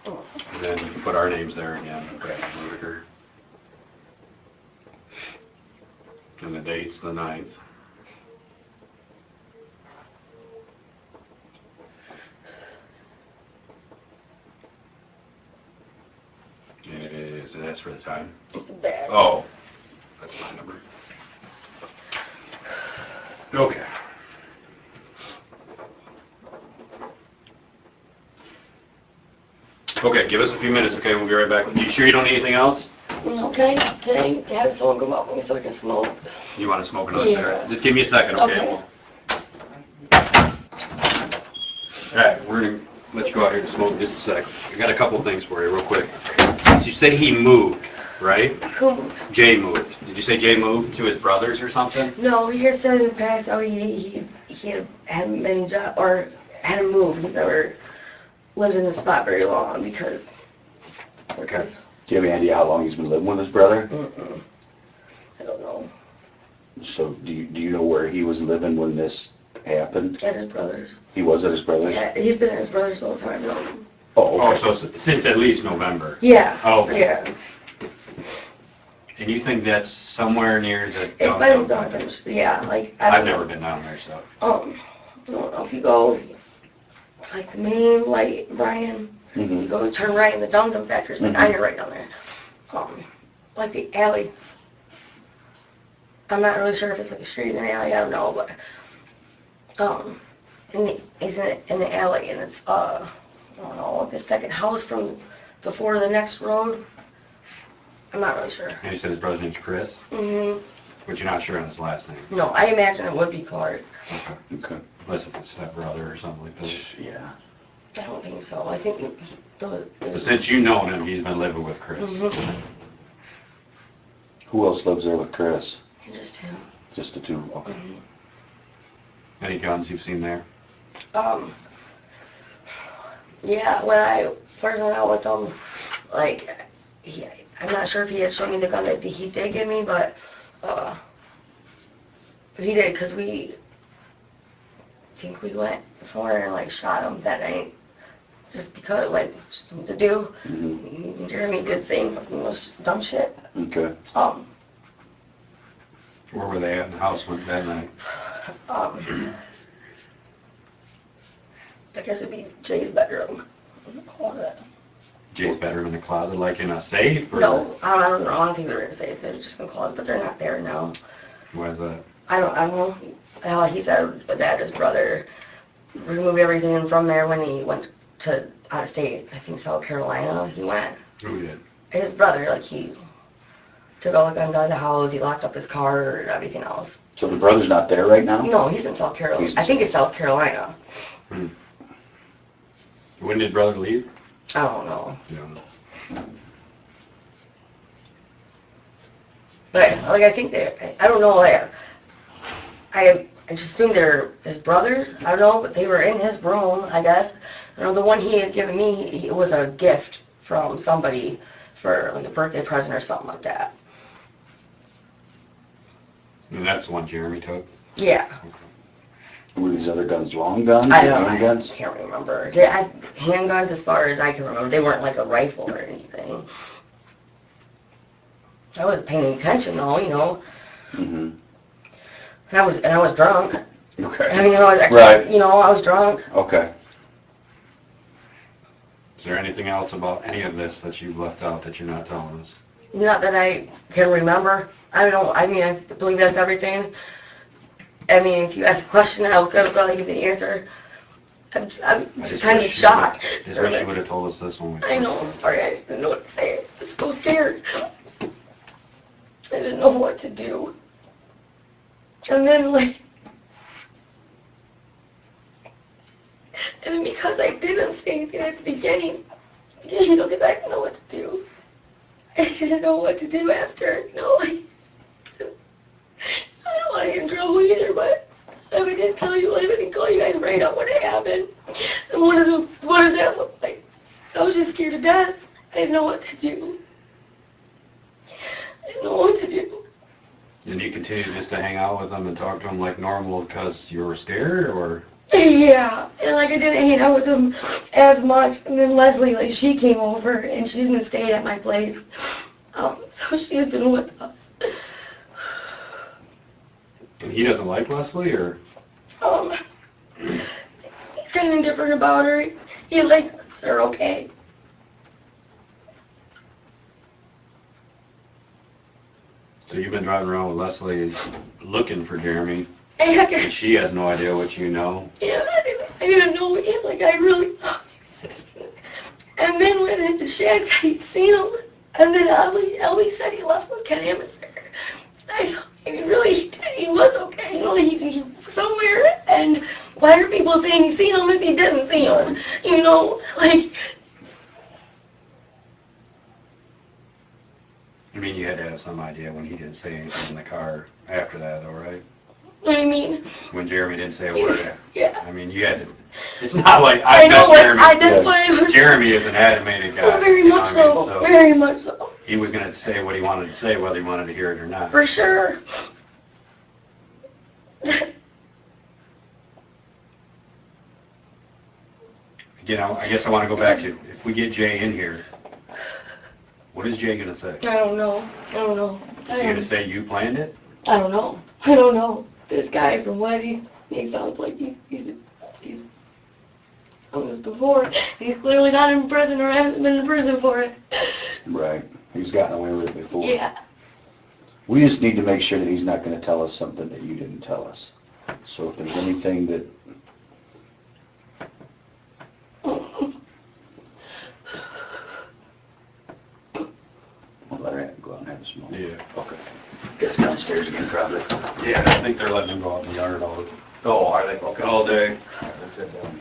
And then you can put our names there again. Okay, Whitaker. And the date's the 9th. And it is, that's for the time. Just a bag. Oh, that's my number. Okay. Okay, give us a few minutes, okay? We'll be right back. You sure you don't need anything else? No, can I have someone come up with me so we can smoke? You want to smoke another Yeah. cigarette? Just give me a second, okay? All right, we're going to let you go out here and smoke in just a sec. I got a couple things for you real quick. Did you say he moved, right? Who? Jay moved. Did you say Jay moved to his brothers or something? No, he just said in the past, oh, he hadn't many job or hadn't moved. He's never lived in the spot very long because. Okay. Do you have any idea how long he's been living with his brother? Mm-mm. I don't know. So do you know where he was living when this happened? At his brother's. He was at his brother's? Yeah, he's been at his brother's the whole time. No. Oh, Oh, okay. so since at least November. Yeah. Oh, okay. Yeah. And you think that's somewhere near the It's by downtown? McDonald's. Yeah, like I don't I've know. never been down there, so. I don't know if you go like the main light, Brian. You Mhm. go turn right in the Dum Dum Factory's like Mhm. you're right down there. Like the alley. I'm not really sure if it's like a street and an alley. I don't know, but he's in the alley, and it's I don't know, like the second house from before the next road. I'm not really sure. And he said his brother's name's Chris, Mhm. but you're not sure on his last name. No, I imagine it would be Clark. Okay. Okay. Unless it's a stepbrother or something like that. Yeah. I don't think so. I think So since you know him, he's been living with Chris. Mhm. Who else lives there with Chris? Just him. Just the two? Okay. Mhm. Any guns you've seen there? Yeah, when I first went out with him, like, I'm not sure if he had shown me the gun that he did give me, but he did, because I think we went somewhere and, like, shot him that night, just because, like, just something to do. Mhm. Jeremy did saying fucking dumb shit. Okay. Where were they at in the house that night? I guess it'd be Jay's bedroom, in the closet. Jay's bedroom in the closet, like in a safe? Or No, I don't know. I don't think they were in a safe. They were just in the closet, but they're not there now. Why is that? I don't know. He said that his brother removed everything from there when he went to out of state. I think South Carolina. He went. Who did? His brother, like he took all the guns out of the house. He locked up his car and everything else. So the brother's not there right now? No, he's in South Carolina. I think it's South Carolina. When did brother leave? I don't know. You don't know. But like I think I don't know. Like, I just assumed they're his brothers. I don't know, but they were in his room, I guess. You know, the one he had given me, it was a gift from somebody for like a birthday present or something like that. And that's the one Jeremy took? Yeah. Were these other guns long guns? I or don't know. I handguns? can't remember. Handguns, as far as I can remember, they weren't like a rifle or anything. I wasn't paying attention though, you know. Mm-hmm. And I was drunk. Okay. I mean, Right. You know, I was drunk. Okay. Is there anything else about any of this that you've left out that you're not telling us? Not that I can remember. I don't, I mean, I believe that's everything. I mean, if you ask a question, I'll give the answer. I'm I just kind of wish shocked. I just wish you would have told us this one. I know, I'm sorry, I just didn't know what to say. I was so scared. I didn't know what to do. And then, like, and then because I didn't say anything at the beginning, you know, because I didn't know what to do. I didn't know what to do after, you know, like, I don't want to get in trouble either, but if I didn't tell you, if I didn't call you guys right up what had happened, and what does that look like? I was just scared to death. I didn't know what to do. I didn't know what to do. And you continued just to hang out with them and talk to them like normal because you were scared, or? Yeah, and like I didn't hang out with him as much. And then Leslie, like she came over and she's been staying at my place. So she's been with us. And he doesn't like Leslie, or? He's kind of indifferent about her. He likes her okay. So you've been driving around with Leslie looking for Jeremy, And and she has no idea what you know. yeah, I didn't know him. Like I really thought. And then when the Shag said he'd seen him, and then Ellie said he left with Ken Amish there. I mean, really, he was okay. You know, he was somewhere, and why are people saying he's seen him if he didn't see him? You know, like. I mean, you had to have some idea when he didn't say anything in the car after that, though, right? What I mean, When Jeremy didn't say a word. yeah. I mean, you had to. It's not like I I know, met like, Jeremy. that's why I was. Jeremy is an animated guy. Oh, very you know much what I mean? so. Very much so. He was going to say what he wanted to say, whether he wanted to hear it or not. For sure. You know, I guess I want to go back to, if we get Jay in here, what is Jay going to say? I don't know. I don't know. Is he going to say you planned it? I don't know. I don't know. This guy, from what he sounds like he's done this before. He's clearly not in prison or hasn't been in prison for it. Right. He's gotten away with it before. Yeah. We just need to make sure that he's not going to tell us something that you didn't tell us. So if there's anything that... We'll let her go out and have a smoke. Yeah. Okay. Gets downstairs again, probably. Yeah, I think they're letting him go out in the yard Oh, are they? Okay. all day. Let's head down.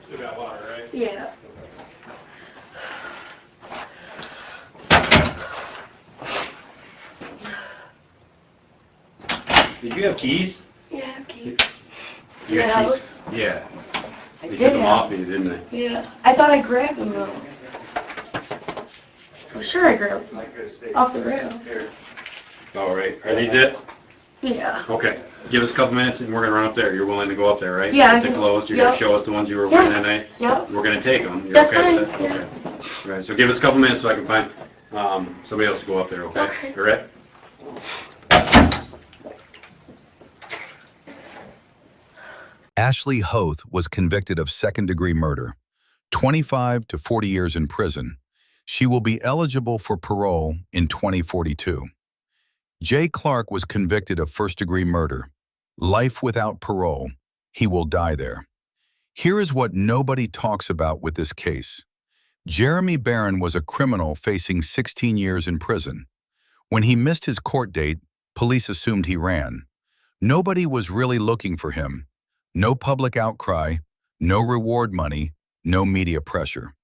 Still got water, right? Yeah. Did you have keys? Yeah, Keith. You The had keys? house? Yeah. I They did took them have. off you, didn't they? Yeah. I thought I grabbed them though. I'm sure I grabbed them off the rail. All right. Are these it? Yeah. Okay. Give us a couple minutes and we're going to run up there. You're willing to go up there, right? Yeah, I Get the can- clothes. You're going yep. to show us the ones you were wearing that night? Yep. We're going to take them. You're That's okay with fine, that? Okay. All right. So give us a couple minutes so I can find somebody else to go up there, okay? Okay. You ready? Ashley Hoath was convicted of second-degree murder, 25 to 40 years in prison. She will be eligible for parole in 2042. Jay Clark was convicted of first-degree murder, life without parole. He will die there. Here is what nobody talks about with this case. Jeremy Barron was a criminal facing 16 years in prison. When he missed his court date, police assumed he ran. Nobody was really looking for him. No public outcry, no reward money, no media pressure.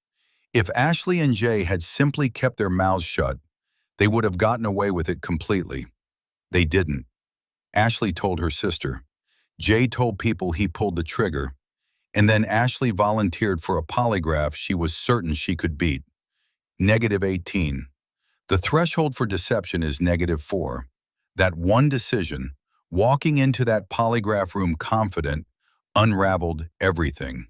If Ashley and Jay had simply kept their mouths shut, they would have gotten away with it completely. They didn't. Ashley told her sister. Jay told people he pulled the trigger. And then Ashley volunteered for a polygraph she was certain she could beat. -18. The threshold for deception is -4. That one decision, walking into that polygraph room confident, unraveled everything.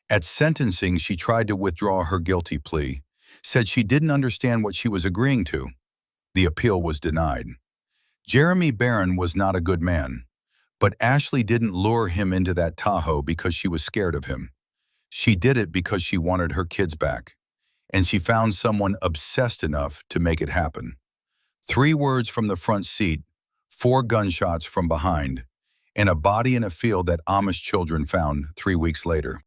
At sentencing, she tried to withdraw her guilty plea, said she didn't understand what she was agreeing to. The appeal was denied. Jeremy Barron was not a good man, but Ashley didn't lure him into that Tahoe because she was scared of him. She did it because she wanted her kids back, and she found someone obsessed enough to make it happen. 3 words from the front seat, 4 gunshots from behind, and a body in a field that Amish children found 3 weeks later.